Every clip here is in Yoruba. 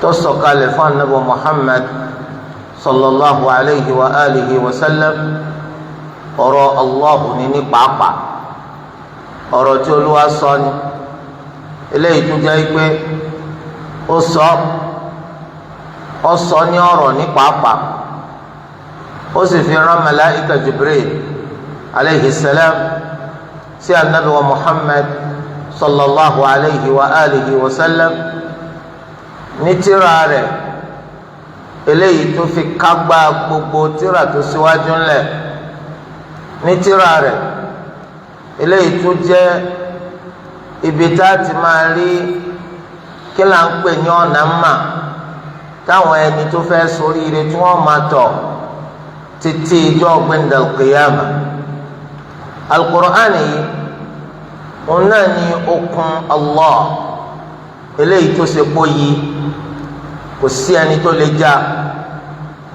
tó sọ̀kalẹ̀ fún anabi Muhammad sallallahu alayhi wa alihi wa sallam ọ̀rọ̀ Allahu ni ní pàápàá ọ̀rọ̀ tí Olúwa sọ ni eléyìí tó jẹ́ pé ó sọ ní ọ̀rọ̀ ní pàápàá ó sì fi rán màláíkà Jibril alayhi salam sí anabi wa Muhammad sallallahu alayhi wa alihi wa sallam ní tírà rẹ̀ eléyìí tó fi kágbá gbogbo tírà tó síwájú ńlẹ̀ ní tírà rẹ̀ eléyìí tó jẹ́ ibi tá a ti máa rí kí là ń pè ní ọ̀nà mà táwọn ẹni tó fẹ́ ṣoríire tí wọ́n máa tọ̀ títí ijọ́ gbẹ̀ndàl qiyama. Al-Qur'an yìí òun náà ní okun Allah eléyìí tó ṣe pọ̀ yìí kò sí ẹni tó lè já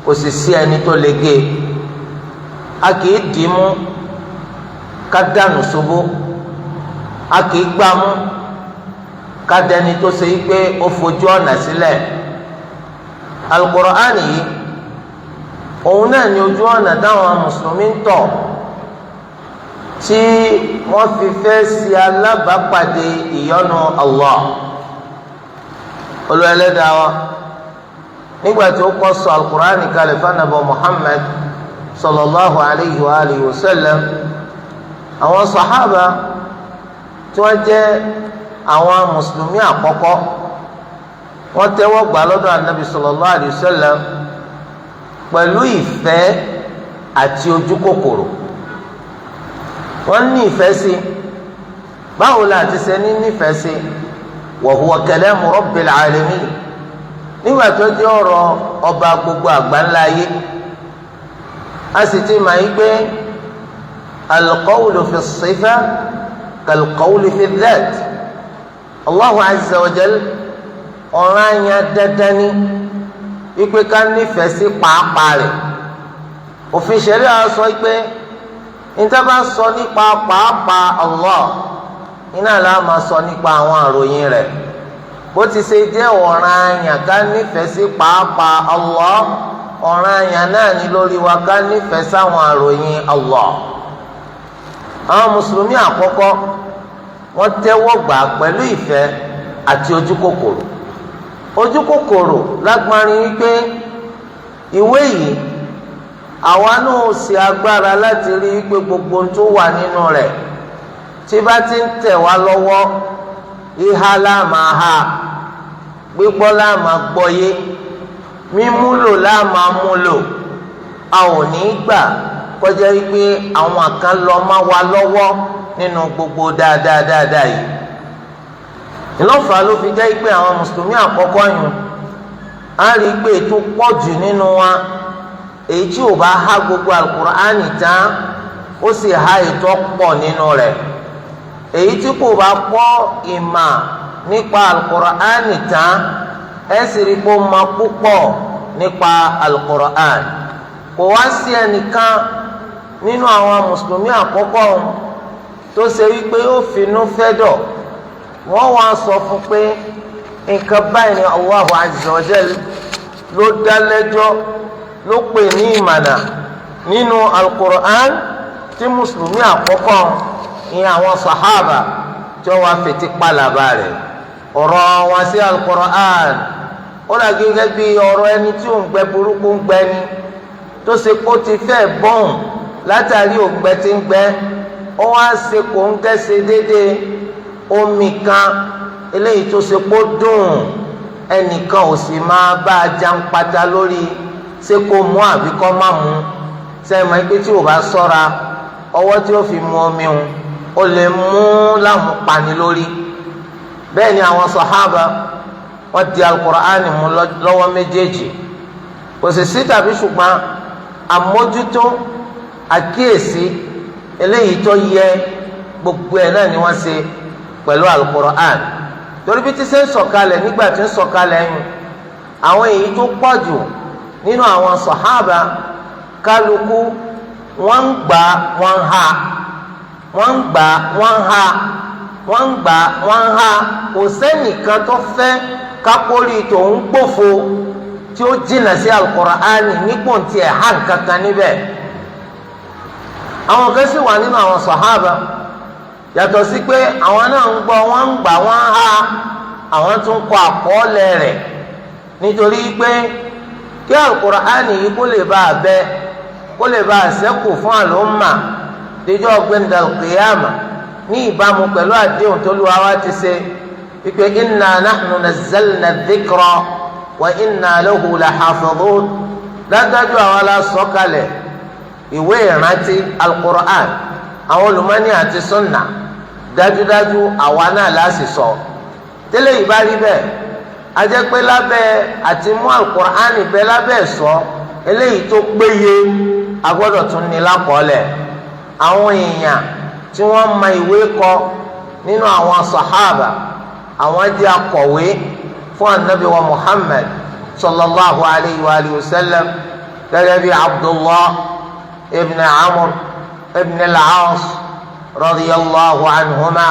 kò sì sí ẹni tó lè gé a kì í dì í mú ká dànù ṣubú a kì í gbá mú ká dẹni tó ṣe yí pé ó fojú ọ̀nà sílẹ̀. Al-Qur'an yìí òun náà ní ojú ọ̀nà táwọn mùsùlùmí ń tọ̀ tí wọ́n fi fẹ́ ṣe alábàápàdé ìyọ́nú Allah. Olúwa Ẹlẹ́dàá wa nígbà tí ó kọ́ sọ Al-Qur'an kalẹ̀ fún Ànábì Muhammad sallallahu alayhi wa alihi wa sallam àwọn sàhábà tí wọ́n jẹ́ àwọn mùsùlùmí àkọ́kọ́ wọ́n tẹ́wọ́ gbà lọ́dọ̀ Ànábì sallallahu alayhi wa sallam pẹ̀lú ìfẹ́ àti ojú kòkòrò. Wọ́n ní ìfẹ́ sí báwo la ti ṣe ní nífẹ̀ẹ́ sí wa huwa kalamu rabbil alamin nígbà tó jẹ́ ọ̀rọ̀ ọba gbogbo àgbáńlá ayé. A sì ti máa ń gbé al-qawlu fi as-sifa kal-qawli fi adh-dhat. Allahu azza wa jal ọ̀ranyàn dandan ni wípé ká nífẹ̀ẹ́ sí pàápàá rẹ̀. Òfin ṣẹ̀ríà sọ pé níta bá sọ nípa pàápàá Allah iná la máa sọ nípa àwọn àròyìn rẹ̀. Bó ti ṣe jẹ́ ọ̀ranyàn ká nífẹ̀ẹ́ sí pàápàá Allah ọ̀ranyàn náà ní lórí wa ká nífẹ̀ẹ́ sáwọn àròyìn Allah. Àwọn mùsùlùmí àkọ́kọ́ wọ́n tẹ́wọ́ gbà pẹ̀lú ìfẹ́ àti ojú kòkòrò. Ojú kòkòrò lágbárin wípé ìwé yìí àwa náà ṣe agbára láti rí wípé gbogbo tó wà nínú rẹ̀ tí bá ti ń tẹ̀ wá lọ́wọ́ ìhà láàmà ha gbígbọ́ láàmà gbọ́yé mímúlò láàmà múlò a ò ní gbà kọjá wípé àwọn kan lọ má wa lọ́wọ́ nínú gbogbo dáadáa yìí. Ìlọ́fà ló fi jẹ́ pé àwọn mùsùlùmí àkọ́kọ́ yìí á rí i pé ètò pọ̀ jù nínú wa èyí tí ò bá há gbogbo Al-Qur'ani tán ó sì há ètò pọ̀ nínú rẹ̀. Èyí tí kò bá pọ̀ ìmà nípa Al-Qur'ani tán ẹ sì rí i pé ó mọ púpọ̀ nípa Al-Qur'an. Kò wá sí ẹnìkan nínú àwọn mùsùlùmí àkọ́kọ́ tó ṣe wípé ó finú fẹ́dọ̀ wọ́n wá sọ fún pé nǹkan báyìí ni Allahu azza wa jal ló dá lẹ́jọ́ ló pè ní ìmànà nínú Al-Qur'an tí mùsùlùmí àkọ́kọ́ ìyẹn àwọn sàhábà tí wọ́n wá fetí pàlàbà rẹ̀ ọ̀rọ̀ wọn sí Al-Qur'an ó dà gẹ́gẹ́ bí ọ̀rọ̀ ẹni tí ò ń gbẹ burúkú ń gbẹ ni tó ṣe kó ti fẹ́ bọ́ọ̀n látàrí òǹgbẹ tí ń gbẹ ó wá ṣe kó ń gẹ́sẹ̀ déédéé omi kan eléyìí tó ṣe kó dùn ẹnìkan ò sì máa bá a jan pata lórí ṣé kó mú àbí kó má mú sẹ́yìn máa ń pé tí ò bá sọ́ra ọwọ́ tí ó fi mu omi òun ó lè mú lámùpani lórí. Bẹ́ẹ̀ ni àwọn sàhábà wọ́n di Al-Qur'ani mú lọ́wọ́ méjèèjì kò sì sí tàbí ṣùgbọ́n àmójútó àkíyèsí eléyìí tó yẹ gbogbo ẹ̀ náà ni wọ́n ṣe pẹ̀lú Al-Qur'an. Torí bí tí ṣe ń sọ̀kalẹ̀ nígbà tí ń sọ̀kalẹ̀ yìí àwọn èyí tó pọ̀ jù nínú àwọn sàhábà kálukú wọ́n ń gbà wọ́n ń ha wọ́n ń gbà wọ́n ń ha kò sẹ́nìkan tó fẹ́ kápólì tó ń gbófo tí ó jìnnà sí Al-Qur'ani nípò tí ẹ̀ hàn kankan níbẹ̀. àwọn kan sì wà nínú àwọn sàhábà yàtọ̀ sí pé àwọn náà ń gbọ́ wọ́n ń gbà wọ́n ń ha àwọn tún kọ àkọọ́lẹ̀ rẹ̀ nítorí pé kí Al-Qur'ani yìí kó lè bá a bẹ kó lè bá a ṣẹ́kù fún àlùmà díjọ́ gbẹ̀ndàl qiyama ní ìbámu pẹ̀lú àdéhùn tó lu àwa ti ṣe wípé inna nahnu nazzalna dhikra wa inna lahu lahafidhun dájú àwa la sọ̀kalẹ̀ ìwé ìrántí Al-Qur'an àwọn olùmọ́ni àti sunna dájúdájú àwa náà láti sọ tẹ́lẹ̀ yìí bá rí bẹ́ẹ̀ ajẹ́ pé lábẹ́ àti mú Al-Qur'an bẹ lábẹ́ sọ eléyìí tó péye agbọ́dọ̀ tún ní lákọọ́lẹ̀ àwọn èèyàn tí wọ́n mọ ìwé kọ nínú àwọn sàhábà àwọn jẹ́ akọ̀wé fún anabi wa Muhammad sallallahu alayhi wa alihi wa sallam gẹ́gẹ́ bí Abdullah ibn Amr ibn al-As radiyallahu anhuma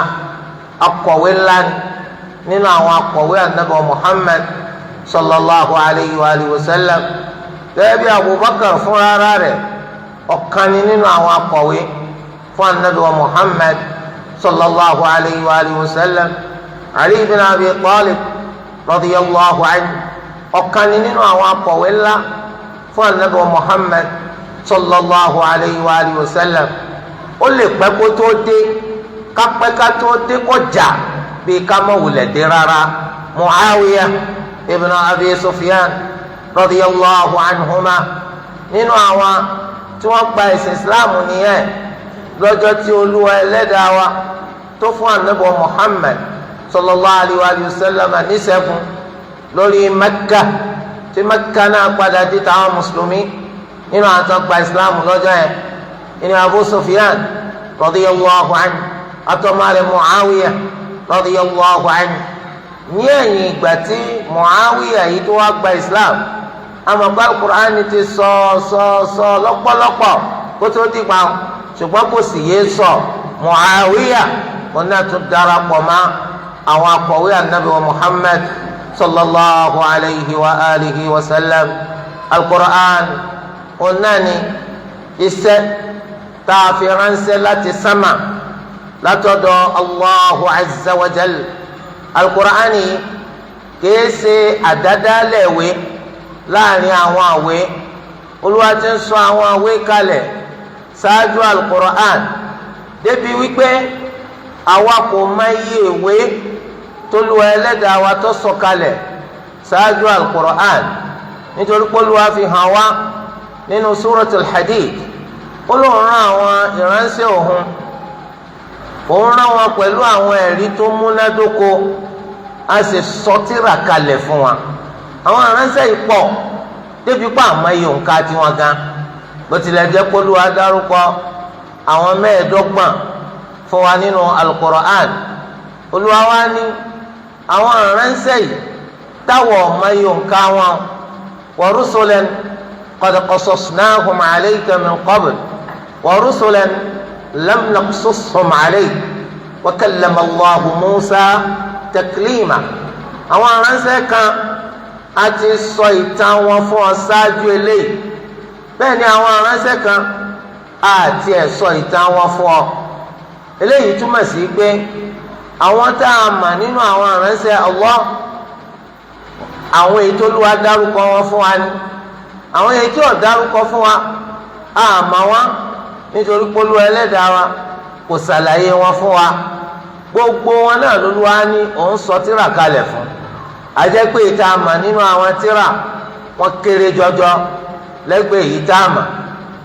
akọ̀wé ńlá nínú àwọn akọ̀wé anabi wa Muhammad sallallahu alayhi wa alihi wa sallam gẹ́gẹ́ bí Abubakar fúnra rẹ̀ ọ̀kan nínú àwọn akọ̀wé fún anabi wa Muhammad sallallahu alayhi wa alihi wa sallam Ali ibn Abi Talib radiyallahu anhu ọ̀kan nínú àwọn akọ̀wé ńlá fún anabi wa Muhammad sallallahu alayhi wa alihi wa sallam ó lè pẹ́ kó tó dé kápẹ́ ká tó dé kọjá bí ká má wulẹ̀ dé rárá Muawiya ibn Abi Sufyan radiyallahu anhuma nínú àwọn tí wọ́n gba ẹ̀sìn Islam nìyẹn lọ́jọ́ tí Olúwa Ẹlẹ́dàá wa tó fún anabi Muhammad sallallahu alayhi wa sallam níṣẹ́gun lórí Mẹ́kà tí Mẹ́kà náà padà di tàwọn mùsùlùmí nínú àwọn tó gba Islam lọ́jọ́ yẹn ìní Abu Sufyan radiyallahu anhu àtọmọrẹ Muawiya radiyallahu anhu ní ẹ̀yìn ìgbà tí Muawiya yìí tó wá gba Islam àmọ́ Al-Qur'ani ti sọ lọ́pọ̀lọpọ̀ kó tó di pa ṣùgbọ́n kò sì yé sọ Muawiya wọn náà tún darapọ̀ mọ́ àwọn akọ̀wé anabi wa Muhammad sallallahu alayhi wa alihi wa sallam Al-Qur'an wọn náà ni iṣẹ́ tá a fi ránṣẹ́ láti sámà látọ̀dọ̀ Allahu azza wa jal Al-Qur'ani kìí ṣe àdádálẹ̀wé láàrin àwọn àwé Olúwa ti ń sọ àwọn àwé kalẹ̀ ṣáájú Al-Qur'an débi wípé àwa kò mọ iye ìwé t'Olúwa Ẹlẹ́dàá wa tó sọ kalẹ̀ ṣáájú Al-Qur'an nítorí pé Olúwa fi hàn wá nínú Suratul Hadid Olúwa rán àwọn ìránṣẹ́ òun rán wọn pẹ̀lú àwọn ẹ̀rí tó múnádóko a sì sọ tírà kalẹ̀ fún wa àwọn ìránṣẹ́ yìí pọ̀ débi pa àmọ́ iye òǹkà tiwọn gan bó tilẹ̀ jẹ́ pé Olúwa dárúkọ àwọn 25 fún wa nínú Al-Qur'an Olúwa wa ní àwọn ìránṣẹ́ yìí táwọn ọmọ iye òǹkà wọn wa rusulan qad qasasnahum alayka min qabl wa rusulan lam naqsushum alayka wa kallama Allahu Musa taklima àwọn ìránṣẹ́ kan a ti sọ ìtàn wọn fún ọ ṣáájú eléyìí bẹ́ẹ̀ ni àwọn ìránṣẹ́ kan a ti ẹ̀ sọ ìtàn wọn fún ọ eléyìí túmọ̀ sí pé àwọn tá a mà nínú àwọn ìránṣẹ́ Allah àwọn èyí tó Olúwa dárúkọ wọn fún wa ni àwọn èyí tí ò dárúkọ fún wa a mà wọn nítorí pé Olúwa Ẹlẹ́dàá wa kò ṣàlàyé wọn fún wa gbogbo wọn náà l'Olúwa ní òun sọ tírà kalẹ̀ fún àjẹ́ pé ìta àmà nínú àwọn tírà wọn kéré jọjọ lẹ́gbẹ̀ẹ́ yìí tá àmà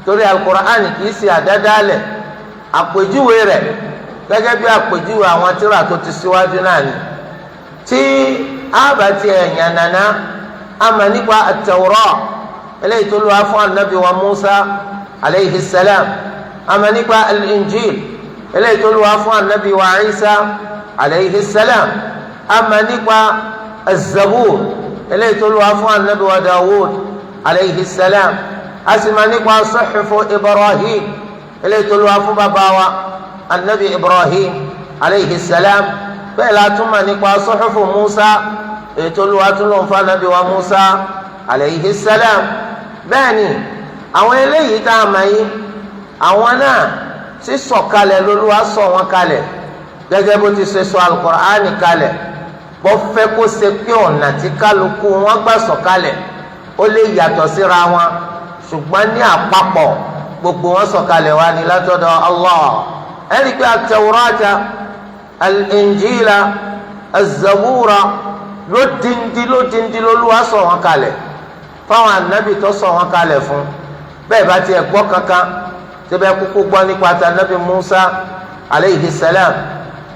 torí Al-Qur'an kìí ṣe àdádálẹ̀ àpèjúwe rẹ̀ gẹ́gẹ́ bí àpèjúwe àwọn tírà tó ti síwájú náà ni tí àbàtì ẹ̀yàn nàná àmà nípa at-Tawrah eléyìí tó lọ́wọ́ fún anabi wa Musa alayhi salam àmà nípa al-Injil eléyìí tó lọ́wọ́ fún anabi wa Isa alayhi salam àmà nípa az-Zabur eléyìí tó lọ́wọ́ fún anabi wa Dawud alayhi salam àsìmà nípa suhufu Ibrahim eléyìí tó lọ́wọ́ fún bàbá wa anabi Ibrahim alayhi salam bẹ́ẹ̀ la tún mọ̀ nípa suhufu Musa ètò Olúwa tún ló ń fa nàbí wa Musa alayhi salam. bẹ́ẹ̀ ni àwọn eléyìí tá a mọ̀ yìí àwọn náà sì sọ̀kalẹ̀ lÓlúwa sọ wọn kalẹ̀ gẹ́gẹ́ bó ti ṣe sọ Al-Qur'ani kalẹ̀ bó fẹ́ kó ṣe pé ọ̀nà tí kálukú wọn gbà sọ̀kalẹ̀ ó lè yàtọ̀ síra wọn ṣùgbọ́n ní àpapọ̀ gbogbo wọn sọ̀kalẹ̀ wá ní látọ̀dọ̀ Allah. ẹni pé at-Tawrata al-Injila az-Zabura lódindi lÓlúwa sọ wọn kalẹ̀ fáwọn ànábì tó sọ wọn kalẹ̀ fún. bẹ́ẹ̀ bá tiẹ̀ gbọ́ kankan síbẹ̀ kúkú gbọ́ nípa tànábì Musa alayhi salam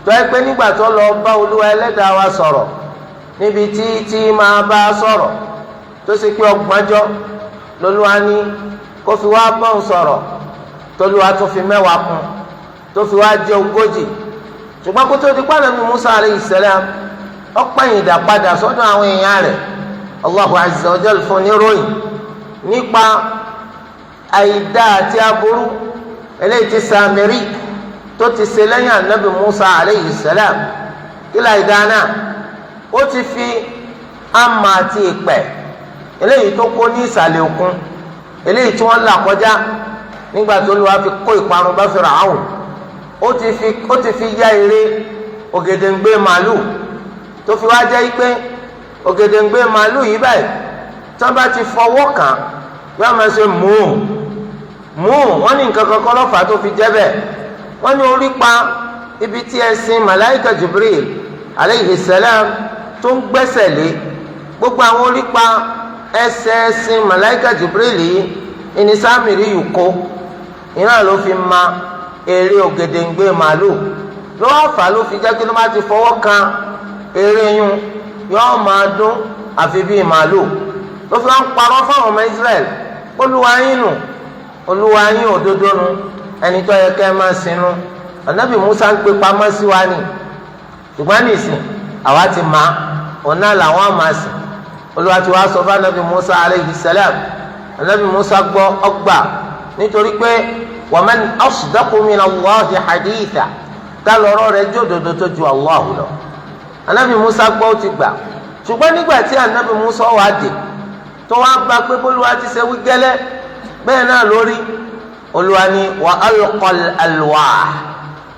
tó ẹ pé nígbà tó lọ bá Olúwa Ẹlẹ́dàá wa sọ̀rọ̀ níbi tí máa bá a sọ̀rọ̀ tó ṣe pé ọgbọ́njọ́ lÓlúwa ní kó fi wá bọ́n sọ̀rọ̀ tÓlúwa tó fi 10 kún tó fi wá jẹ́ 40. ṣùgbọ́n kó tó di pa Ànábì Musa alayhi salam ọ̀pẹ̀yìn ìdàpadà sọ́dọ̀ àwọn èèyàn rẹ̀ Allahu azza wa jalla fún níròyìn nípa àìdá àti aburú eléyìí ti Samiri tó ti ṣe lẹ́yìn Ànábì Musa alayhi salam. kílà àìdá náà ó ti fi àmà àti ìpẹ́ eléyìí tó kó ní ìsàlẹ̀ òkun eléyìí tí wọ́n là kọjá nígbà tó Olúwa fi kó ìparun bá Fíráùn ó ti fi yá eré ògèdèǹgbé màálù tó fi wá jẹ́ pé ògèdèǹgbé màálù yìí báyìí tí wọ́n bá ti fọwọ́ kàn yóò máa ṣe mú wọ́n ní nǹkan kankan lọ́fà tó fi jẹ́ bẹ́ẹ̀. wọ́n ní orí pa ibi tí ẹṣin màláìkà Jibril alayhi salam tó ń gbẹ́sẹ̀ lé gbogbo àwọn orí pa ẹsẹ̀ ẹṣin màláìkà Jibril yìí ìní Sámírì yìí kó iná ló fi ma eré ògèdèǹgbé màálù lọ́wọ́ fà ló fi jẹ́ kí ló má ti fọwọ́ kan eré yún yóò máa dún àfi bíi màálù ló fi ń parọ́ fáwọn ọmọ Israẹli Olúwa yín nù Olúwa yín òdodo nu ẹni tó yẹ kẹ́ ẹ máa sinú. Ànábì Musa ń pè pamọ́ sí wa ni ṣùgbọ́n nìsín àwa ti máa ọ̀nà làwọn máa sìn. Olúwa ti wá sọ fún Ànábì Musa alayhi salam. Ànábì Musa gbọ́ ọgbà nítorí pé wa man asdaqu minallahi haditha ká lọ́rọ́ rẹ̀ jó òdodo tó ju Allah lọ. Ànábì Musa gbọ́ ó ti gbà ṣùgbọ́n nígbà tí Ànábì Musa wà dé tó wá bá pé bólúwa ti ṣe wí gẹ́lẹ́ bẹ́ẹ̀ náà lórí. Olúwa ni wa alqal alwah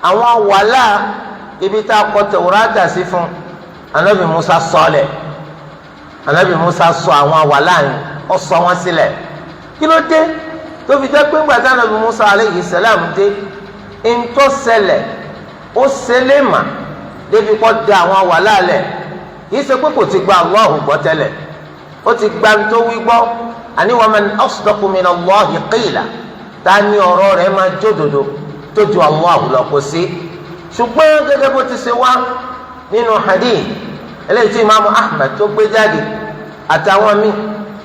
àwọn wàhálà ibi tá a kọ Tawrata sí fún Ànábì Musa sọlẹ̀. Ànábì Musa sọ àwọn wàhálà yẹn ó sọ wọn sílẹ̀. kí ló dé tó fi jẹ́ pé ńgbà tí Ànábì Musa alayhi salam dé ntọ́ ṣẹlẹ̀ ó ṣẹlẹ̀ mà débi kọ́ da àwọn wàhálà lẹ̀ kì í ṣe pé kò ti gba Allahu gbọ́ tẹ́lẹ̀ ó ti gba tó wí gbọ́ àní wa man asdaqu minallahi qila ta ni ọ̀rọ̀ rẹ̀ máa jódodo tó ju Allahu lọ kó sí. ṣùgbọ́n gẹ́gẹ́ bó ti ṣe wá nínú hadith eléyìí tí imaamu Ahmad tó gbé jáde àtàwọn míì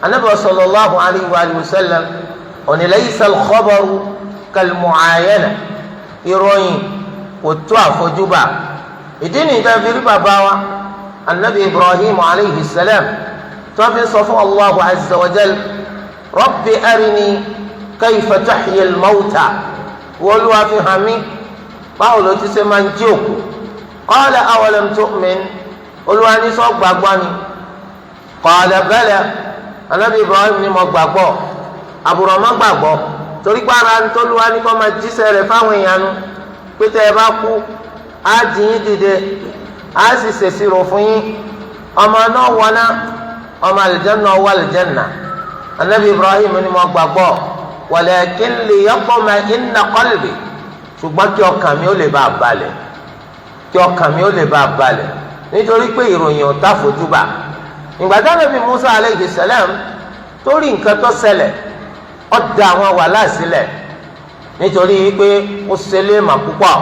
Ànábì sallallahu alayhi wa sallam òní laysa al-khabaru kal-mu'ayana ìròyìn kò tó àfojúbà. ìdí nìyí tá a fi rí bàbá wa Ànábì Ibrahim alayhi salam tó fi sọ fún Allahu azza wa jal rabbi arini kayfa tuhyi al-mawta wọ́lúwa fi hàn mí báwo ló ti ṣe máa ń jí òkú. qala awalam tu'min Olúwa ní sọ gbàgbọ́ ni. qala bala Ànábì Ibrahim ní mo gbàgbọ́ àbùrọ̀ má gbàgbọ́ torí pé ara tó Olúwa ní kó máa jíṣẹ́ rẹ̀ fáwọn èèyàn nu pé tẹ́ ẹ bá kú á jí yín dìde á sì ṣèṣirò fún yín ọmọ náà wọná ọmọ àlìjẹ́nà wọ àlìjẹ́nà. Ànábì Ibrahim ní mo gbàgbọ́ walakin liyatma'inna qalbi ṣùgbọ́n kí ọkàn mi ó lè bá a balẹ̀ kí ọkàn mi ó lè bá a balẹ̀ nítorí pé ìròyìn ò tá fojú bá. ìgbà tí Ànábì Musa alayhi salam tó rí nǹkan tó ṣẹlẹ̀ ó da àwọn wàhálà sílẹ̀ nítorí pé ó ṣẹlẹ̀ mà púpọ̀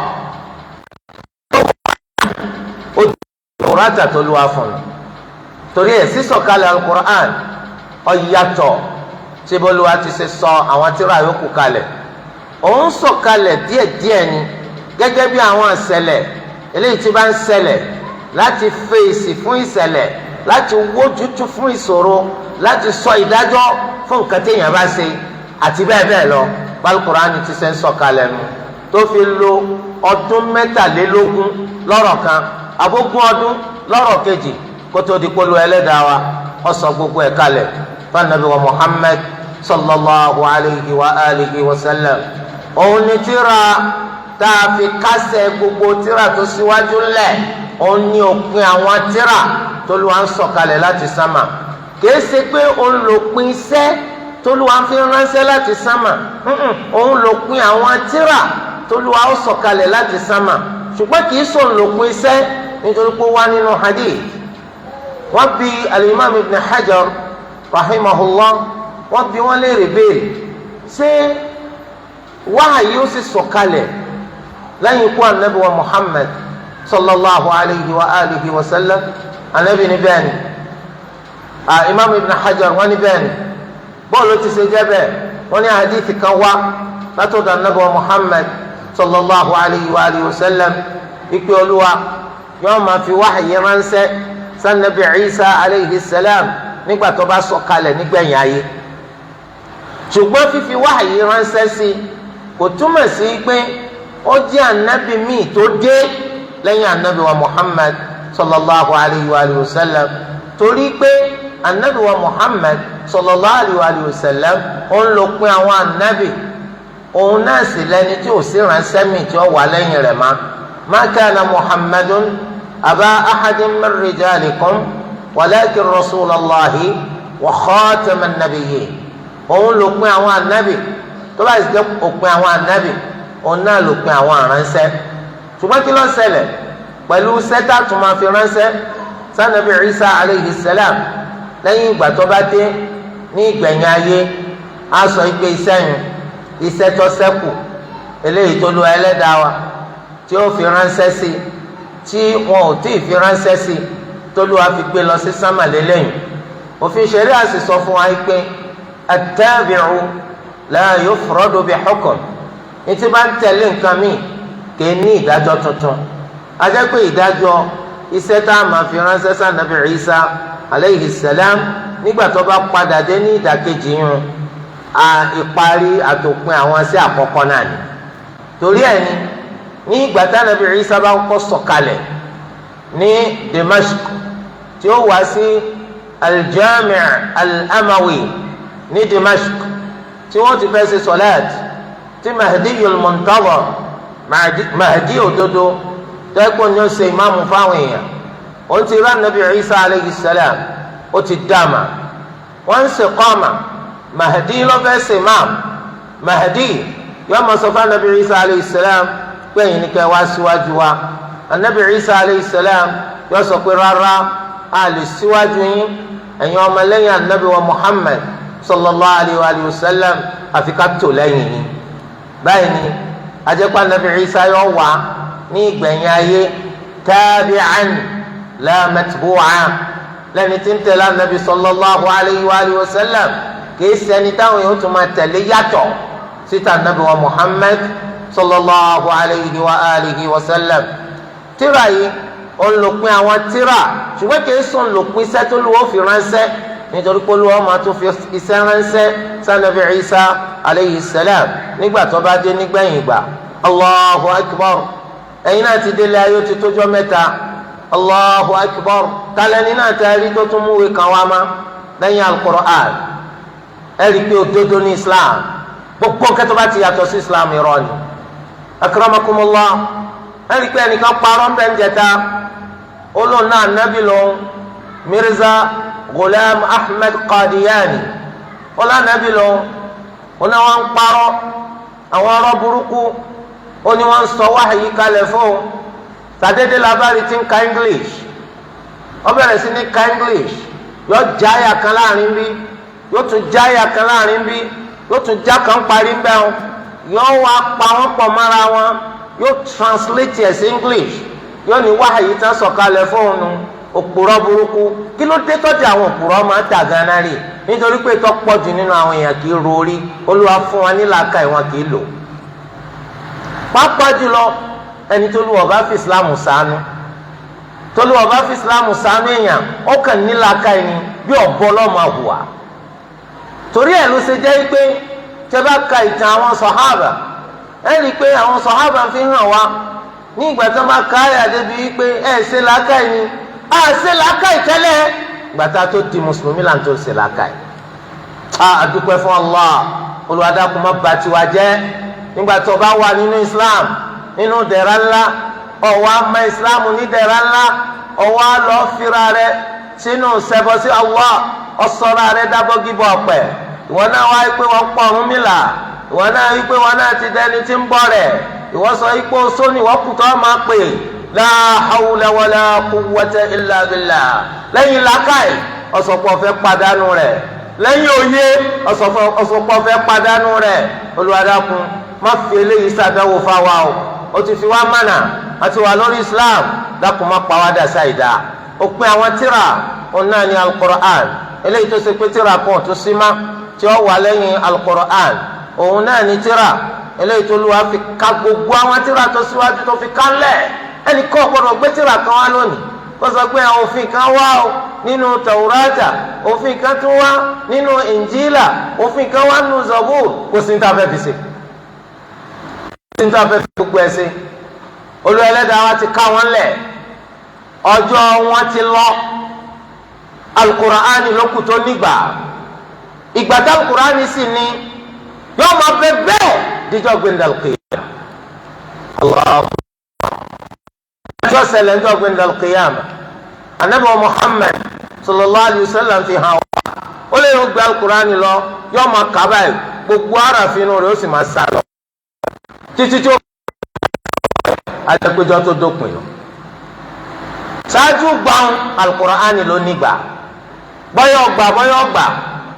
ó di Tawrata tó lù wá fún un torí ẹ̀ sísọ̀kalẹ̀ al-Qur'an ó yàtọ̀ tí Olúwa ti ṣe sọ àwọn tírà yòókù kalẹ̀. òun sọ̀kalẹ̀ díẹ̀díẹ̀ ni gẹ́gẹ́ bí àwọn ìṣẹ̀lẹ̀ eléyìí tí bá ń ṣẹlẹ̀ láti fèsì fún ìṣẹ̀lẹ̀ láti wójútùú fún ìṣòro láti sọ ìdájọ́ fún nǹkan téèyàn bá ṣe àti bẹ́ẹ̀ bẹ́ẹ̀ lọ. Al-Qur'ani ti ṣe ń sọ̀kalẹ̀ nu tó fi lo ọdún mẹ́tàlélógún lọ́rọ̀ kan àbógún ọdún lọ́rọ̀ kejì kótó di polo ẹlẹ́dàá wa ó sọ gbogbo ẹ̀ kalẹ̀ fún anabi wa Muhammad sallallahu alayhi wa alihi wa sallam. òun ni tírà tá a fi kásẹ̀ gbogbo tírà tó síwájú lẹ̀ òun ni òpin àwọn tírà tó lù wá ń sọ̀kalẹ̀ láti sámà kìí ṣe pé òun lò pin iṣẹ́ tó lù wá ń fi ránṣẹ́ láti sámà òun lò pin àwọn tírà tó lù wá ń sọ̀kalẹ̀ láti sámà ṣùgbọ́n kìí sọ òun lò pin iṣẹ́ nítorí pé ó wá nínú hadith. wọ́n bi al-imam ibn hajar rahimahullah wọ́n bi wọ́n léèrè béèrè ṣé wáhàyí ó sì sọ̀kalẹ̀ lẹ́yìn ikú anabi wa muhammad sallallahu alayhi wa alihi wa sallam anabi ni bẹ́ẹ̀ ni imam ibn hajar wọ́n ní bẹ́ẹ̀ ni bọ́ọ̀lù ti ṣe jẹ́ bẹ́ẹ̀ wọ́n ní hadithi kan wá látọ̀dọ̀ anabi wa muhammad sallallahu alayhi wa alihi wa sallam ikú olúwa yóò máa fi wáhàyí ránṣẹ́ sanabi isa alayhi salam nígbà tó bá sọ̀kalẹ̀ nígbẹ̀yìn ayé ṣùgbọ́n fífi wáhàyí ránṣẹ́ sí kò túmọ̀ sí pé ó jẹ́ anabi míì tó dé lẹ́yìn anabi wa muhammad sallallahu alayhi wa sallam torí pé anabi wa muhammad sallallahu alayhi wa sallam òun ló pin àwọn anabi òun náà sì lẹ́ni tí ò sí ránṣẹ́ míì tí ó wà lẹ́yìn rẹ̀ ma kana muhammadun aba ahadin min rijalikum walakin rasulallahi wa khataman nabiyyin òun ló pin àwọn anabi tó bá jẹ́ òpin àwọn anabi òun náà ló pin àwọn aránṣẹ́ ṣùgbọ́n kí ló ṣẹlẹ̀ pẹ̀lú sẹ́tà tó máa fi ránṣẹ́ sanabi isa aleyhi salam lẹ́yìn ìgbà tó bá dé ní ìgbẹ̀yìn ayé á sọ pé iṣẹ́ tó ṣẹ́kù eléyìí tó lu ẹlẹ́dàá wa tí ó fi ránṣẹ́ sí tí wọn ò tí ì fi ránṣẹ́ sí tó lu àfi gbé lọ sí sámàlẹ́ lẹ́yìn òfin ṣẹ̀rí àsì sọ fún wa pé at-tabi'u la yufradu bi hukm ní tí bá ń tẹ̀lé nǹkan míì kì í ní ìdájọ́ tuntun ajẹ́ pé ìdájọ́ iṣẹ́ tá a máa fi ránṣẹ́ sànàbì Ìsá aleyhi salam nígbà tó bá padà dé ní ìdàkejì yun ìparí àtòpin àwọn sí àkọ́kọ́ náà ni torí ẹ̀ ni ní ìgbà tánàbì Ìsá bá kọ́ sọ̀kalẹ̀ ní Damashq tí ó wá sí al-Jami' al-Amawi ní Damashq tí wọ́n ti fẹ́ ṣe sọ̀láàtì tí Mahdiyul Muntazar Mahdi òdodo tẹ́kọ̀ ní ó ṣe ìmáàmù fáwọn èèyàn ó ti rán nàbì Ìsá alayhi salam ó ti dàmà wọ́n ń ṣe kọ́mà Mahdi ló fẹ́ ṣe ìmáàmù Mahdi yóò mọ̀ sọ fún nàbì Ìsá alayhi salam pé ẹ̀yin ni kẹ́ wá síwájú wa nàbì Ìsá alayhi salam yóò sọ pé rárá a lè síwájú yín ẹ̀yin ọmọlẹ́yìn anabi wa Muhammad sallallahu alayhi wa sallam àfi ká tò lẹ́yìn yín báyìí ni ajẹ́pá nàbì Ìsá yóò wá ní ìgbẹ̀yìn ayé tabi'an la matbu'a lẹ́ni tí ń tẹ̀lé anabi sallallahu alayhi wa sallam kìí ṣẹni táwọn yóò tún máa tẹ̀lé yàtọ̀ síta anabi wa Muhammad sallallahu alayhi wa sallam. tíra yìí ó ń lòpin àwọn tíra ṣùgbọ́n kìí sùn lòpin iṣẹ́ tó lù ó fi ránṣẹ́ nítorí pé olúwa máa tún fi iṣẹ́ ránṣẹ́ sanabi Isa alayhi salam nígbà tó bá dé nígbẹ̀yìn ìgbà. Allahu akbar ẹ̀yin náà ti délé ayé ó ti tójọ́ mẹ́ta. Allahu akbar kálẹ́ni náà ti rí tó tún múwèé kan wá má lẹ́yìn al-Qur'an ẹ̀rí pé òdodo ní Islam gbogbo nǹkan tó bá ti yàtọ̀ sí Islam irọ́ ni. akramakumullah ẹ̀rí pé ẹnìkan parọ́ ń bẹ́ ń jẹta olóòna anabi lòun Mirza Ghulam Ahmed Qadiani olóòna anabi lòun olóòna wọn ń parọ́ àwọn ọ̀rọ̀ burúkú ó ní wọn sọ wáhàyí kalẹ̀ fún tàdédé labari tí ń ka English ó bẹ̀rẹ̀ sí ní ka English yóò já àyà kan láàrin bí yóò tún já àyà kan láàrin bí yóò tún já kan parí ń bẹ́ẹ̀ yóò wá pa wọ́n pọ̀ mọ́ra wọn yóò translate ẹ̀ sí English yóò ní wáhàyí tán sọ kalẹ̀ fún òun òpùrọ́ burúkú kí ló dé tọ́jú àwọn òpùrọ́ máa tà gánà rè nítorí pé tó pọ̀ jù nínú àwọn èèyàn kì í ro orí Olúwa fún wa nílàákà ìwọ̀n kì í lò pàápàá jùlọ ẹni tó lù ọba fi Islam ṣàánú tó lù ọba fi Islam ṣàánú èèyàn ó kàn nílàákà ẹni bí ọ̀bọ lọ́mọ hùwà torí ẹ̀ ló ṣe jẹ́ pé tẹ́ bá ka ìtàn àwọn sọ̀hábà ẹ rí i pé àwọn sọ̀hábà fi hàn wá ní ìgbà tí wọ́n bá ká àyà débi wípé ẹ̀ ṣe làákàyè ni ṣe làákàyè tẹ́lẹ̀ gbàtà tó di mùsùlùmí là ń tó ṣe làákàyè. àdúpẹ́ fún Allah olùwàdàkùn má bà tiwa jẹ́ nígbà tó bá wà nínú Islam nínú dẹ̀ra ńlá ọ̀wọ́ àmọ́ Islam ní dẹ̀ra ńlá ọ̀wọ́ àlọ́ fira rẹ sínú ṣẹbọ sí Allah ọ̀sọ̀rọ̀ rẹ dábọ́gíbọ̀ ọ̀pẹ̀ ìwọ náà wá pé wọ́n pọ̀ Ọ̀rúnmìlà ìwọ náà wí pé wọn náà ti dẹni tí ń bọ̀ rẹ̀ ìwọ sọ ipò sóni wọ́n kù tó máa pè la hawla wala quwwata illa billah lẹ́yìn làákàyè ọ̀sọ̀pọ̀ fẹ́ padànù rẹ̀ lẹ́yìn òye ọ̀sọ̀pọ̀ fẹ́ padànù rẹ̀ olùwàdàkùn má fi eléyìí ṣàdánwò fáwa o ti fi wá mánà àti wà lórí Islam dákun má pa wá dà sáìdá òpin àwọn tíra òun náà ní Al-Qur'an eléyìí tó ṣe pé tíra kan tó sí má tí ó wà lẹ́yìn Al-Qur'an òun náà ní tíra eléyìí tó lù wá fi ka gbogbo àwọn tíra tó síwájú tó fi kálẹ̀ ẹnì kan gbọdọ̀ gbé tíra kan wá lónìí kó sọ pé àwọn òfin kan wá o nínú Tawrata òfin kan tún wá nínú Injila òfin kan wá nínú Zabur kò sí ní ta fẹ́ fi ṣe kò sí ní ta fẹ́ fi gbogbo ẹ̀ ṣe Olúwa Ẹlẹ́dàá wa ti ká wọn lẹ̀ ọjọ́ wọn ti lọ Al-Qur'ani lókù tó nígbà ìgbà tá Al-Qur'ani sì ní yóò máa bẹ bẹ́ẹ̀ díjọ́ gbẹndàlùkìyàmà Allah ọjọ́ ṣẹlẹ̀ díjọ́ gbẹndàlùkìyàmà Ànábì Muhammad sallallahu alayhi wa sallam fi hàn wá ó lè yóò gbé Al-Qur'ani lọ yóò máa kà báyìí gbogbo aráàfin rẹ̀ ó sì máa sá lọ títí tó àjẹpéjọ tó dópin lọ ṣáájú gbọ́n Al-Qur'ani ló nígbà bọ́yọ̀ gbà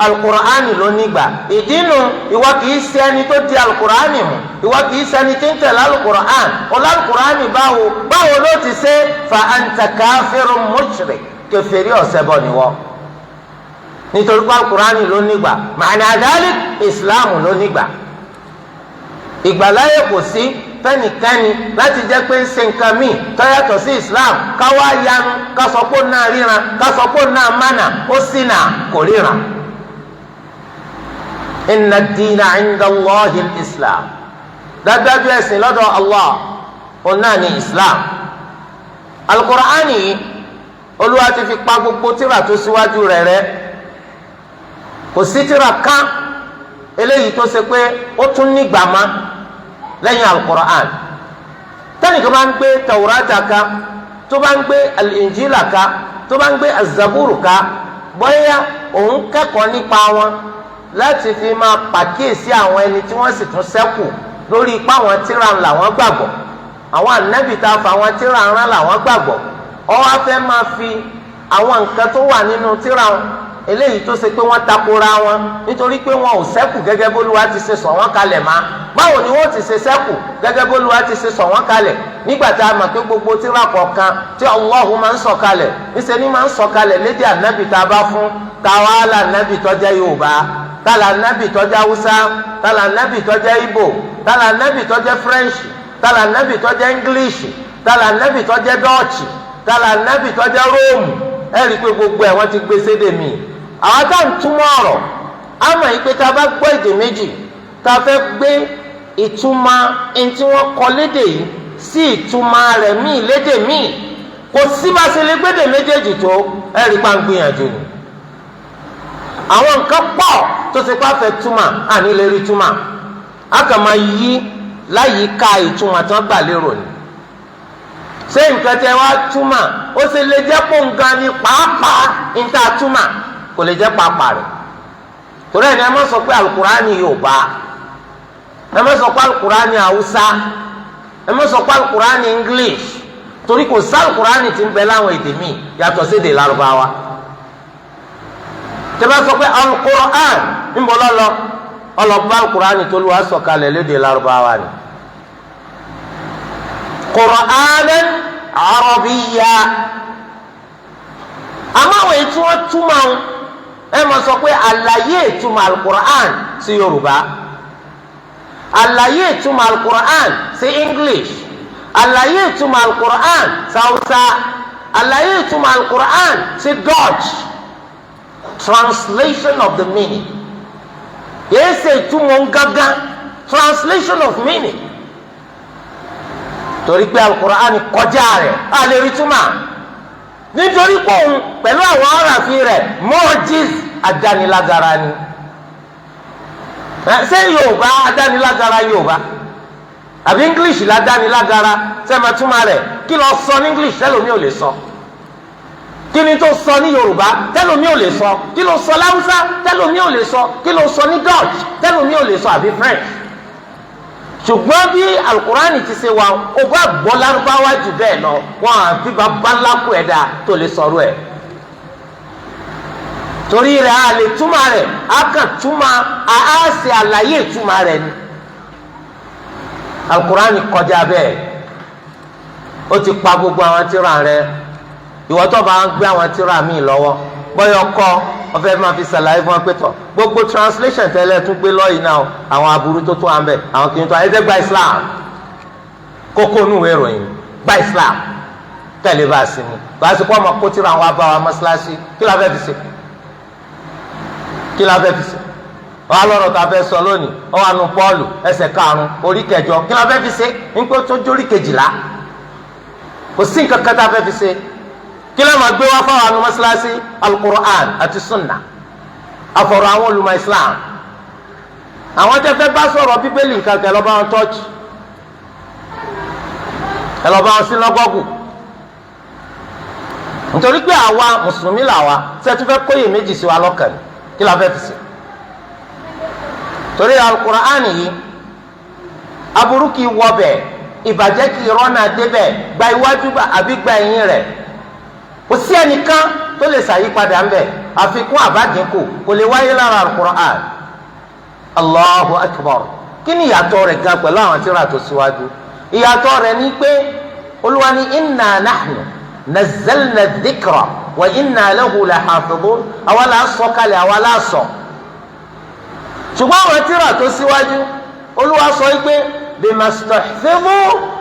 Al-Qur'ani ló nígbà ìdínú ìwọ kìí ṣe ẹni tó di Al-Qur'ani mu ìwọ kìí ṣe ẹni tí ń tẹ̀lé Al-Qur'ani Al-Qur'ani báwo ló ti ṣe fa anta kafirun mushrik kèfèrí ọ̀sẹ̀bọ níwọ nítorí pé Al-Qur'ani ló nígbà ma'na dhalik Islam ló nígbà ìgbàláyè kò sí fẹ́nìkẹ́ni láti jẹ́ pé ń ṣe nǹkan míì tó yàtọ̀ sí Islam káwá yanu kásọpọ̀ náà ríran kásọpọ̀ náà mánà ó sì nà kò ríran. inna ad-dina 'inda Allahi al-Islam dájúdájú ẹ̀sìn lọ́dọ̀ Allah òun náà ní Islam. Al-Qur'ani Olúwa ti fi pa gbogbo tírà tó síwájú rẹ̀ rẹ́ kò sí tírà kan eléyìí tó ṣe pé ó tún nígbà má lẹ́yìn Al-Qur'an tẹ́nìkan bá ń gbé Tawrata ká tó bá ń gbé Al-Injila ká tó bá ń gbé Az-Zaburu ká bóyá òun kẹ́kọ̀ọ́ nípa wọn láti fi máa pàkíyèsí àwọn ẹni tí wọ́n sì tún ṣẹ́kù lórí ipá àwọn tíra ńlá wọn gbàgbọ́ àwọn ànábì tá a fa àwọn tíra ńlá làwọn gbàgbọ́ ó wá fẹ́ máa fi àwọn nǹkan tó wà nínú tíra wọn eléyìí tó ṣe pé wọ́n takora wọn nítorí pé wọn ò ṣẹ́kù gẹ́gẹ́ bÓlúwa ti ṣe sọ wọ́n kalẹ̀ má báwo ni wọ́n ti ṣe ṣẹ́kù gẹ́gẹ́ bÓlúwa ti ṣe sọ wọ́n kalẹ̀ nígbà tá a mọ̀ pé gbogbo tírà kọ̀ọ̀kan tí Allahu máa ń sọ kalẹ̀ níṣẹ́ ni máa ń sọ kalẹ̀ lédè ànábì tá a bá fún táwa là ànábì tó jẹ́ Yorùbá tálà ànábì tó jẹ́ Haúsá tálà ànábì tó jẹ́ Ìgbò tálà ànábì tó jẹ́ French tálà ànábì tó jẹ́ English tálà ànábì tó jẹ́ Dutch tálà ànábì tó jẹ́ Rome ẹ rí i pé gbogbo ẹ̀ wọ́n ti gbé sédè míì àwọn tá à ń túmọ̀ ọ̀rọ̀ á mọ̀ yìí pé tá a bá gbọ́ èdè méjì tá a fẹ́ gbé ìtumọ̀ ẹni tí wọ́n kọ lédè yìí sí ìtumọ̀ rẹ̀ míì lédè míì kò sí bá ṣe lè gbédè méjèèjì tó ẹ̀rí pa ń gbìyànjú ni. àwọn nǹkan pọ̀ tó ṣe pé a fẹ́ túmọ̀ àní lè rí túmọ̀ a kàn máa yí láyìíká ìtumọ̀ tí wọ́n gbà lérò ni. ṣé nǹkan tẹ wá túmọ̀ ó ṣe lè jẹ́ pòǹgàn ni pàápàá ń tà túmọ̀ kò lè jẹ́ pàápàá rẹ̀ torí ẹni ẹ má sọ pé Al-Qur'ani Yorùbá ẹ má sọ pé Al-Qur'ani Haúsá ẹ má sọ pé Al-Qur'ani English torí kò sí Al-Qur'ani tí ń bẹ láwọn èdè míì yàtọ̀ sí èdè Lárúbáwá tẹ bá sọ pé Al-Qur'an ń bọ̀ lọ́lọ́ ọlọ́pàá Al-Qur'ani tó lù wá sọ̀kalẹ̀ lédè Lárúbáwá ni Qur'anan Arabiyya àmọ́ àwọn èyí tí wọ́n túmọ̀ ẹ máa sọ pé àlàyé ìtumọ̀ Al-Qur'an sí Yorùbá àlàyé ìtumọ̀ Al-Qur'an sí English àlàyé ìtumọ̀ Al-Qur'an sí Hausa àlàyé ìtumọ̀ Al-Qur'an sí Dutch translation of the meaning kìí ṣe ìtumọ̀ gángan translation of meaning torí pé alukur'ani kọjá rẹ̀ a lè rí túmọ̀ nítorí pé òun pẹ̀lú àwọn aráàfin rẹ̀ mọ́ọ̀jìs adánilágara ni ṣé yorùbá adánilágara yorùbá àbí english ládánilágara sẹ́mi túmọ̀ rẹ̀ kí ló sọ ní english tẹ́lómi ò lè sọ kí ni tó sọ ní yorùbá tẹ́lómi ò lè sọ kí ló sọ láwùsá tẹ́lómi ò lè sọ kí ló sọ ní dutch tẹ́lómi ò lè sọ àbí french ṣùgbọ́n bí alukurani ti ṣe wà ó bá gbọ́ lárúbáwá jù bẹ́ẹ̀ lọ wọn àfi bàbá ńlá kú ẹ̀dá tó lè sọ̀rọ̀ ẹ̀ torí rẹ̀ a lè túmọ̀ rẹ̀ a kàn túmọ̀ a ṣe àlàyé ìtumọ̀ rẹ̀ ni alukurani kọjá bẹ́ẹ̀ ó ti pa gbogbo àwọn tírà rẹ̀ ìwọ tó bá ń gbé àwọn tírà míì lọ́wọ́ bọ́yọ̀ kọ́ wọ́n fẹ́ máa fi ṣàlàyé fún wọn pé tọ̀ gbogbo translation tẹ́lẹ̀ tún gbé lọ́yìn náà àwọn aburú tó tó à ń bẹ̀ àwọn kìíní tó ẹ̀ẹ́dẹ́ gba Islam kókó nù ìròyìn gba Islam tẹ̀lé bá a sí ni bá a sì kọ́ ọmọ kó tírà àwọn abáwa mọ́ṣáláṣí kí la fẹ́ fi ṣe kí la fẹ́ fi ṣe wọ́n á lọ́rọ̀ tó a fẹ́ sọ lónìí wọ́n wà nù Pọ́ọ̀lù ẹsẹ̀ karùn-ún orí kẹjọ kí la fẹ́ fi ṣe nígbà tó jórí kejìlá kò sí nǹkan kan tá a fẹ́ fi ṣe kí ló máa gbé wá fáwọn àwọn mọ́sálásí alukur'an àti sunna àfọ̀rọ̀ àwọn olùmọ̀ islam àwọn tẹ́ fẹ́ bá sọ̀rọ̀ bíbélì nǹkan kan ẹ lọ bá wọn tọ́ọ̀chì ẹ lọ bá wọn sínágọ́gù nítorí pé àwa mùsùlùmí làwa sẹ́tú fẹ́ kóyè méjì sí wa lọ́kàn kí la fẹ́ fi ṣe torí alukur'an yìí aburú kì í wọbẹ̀ ìbàjẹ́ kì í rọ́nà débẹ̀ gba iwájú àbí gba ẹ̀yìn rẹ̀ kò sí ẹnìkan tó lè ṣàyípadà ń bẹ àfikún àbádínkù kò lè wáyé lára alukur'an allahu akbar kí ni ìyàtọ̀ rẹ̀ gan pẹ̀lú àwọn tírà tó síwájú ìyàtọ̀ rẹ̀ ni pé olúwa ní inna nahnu nazzalna dhikra wa inna lahu lahafidhun àwa la sọ kalẹ̀ àwa la sọ ṣùgbọ́n àwọn tírà tó síwájú olúwa sọ pé bimastahfidhu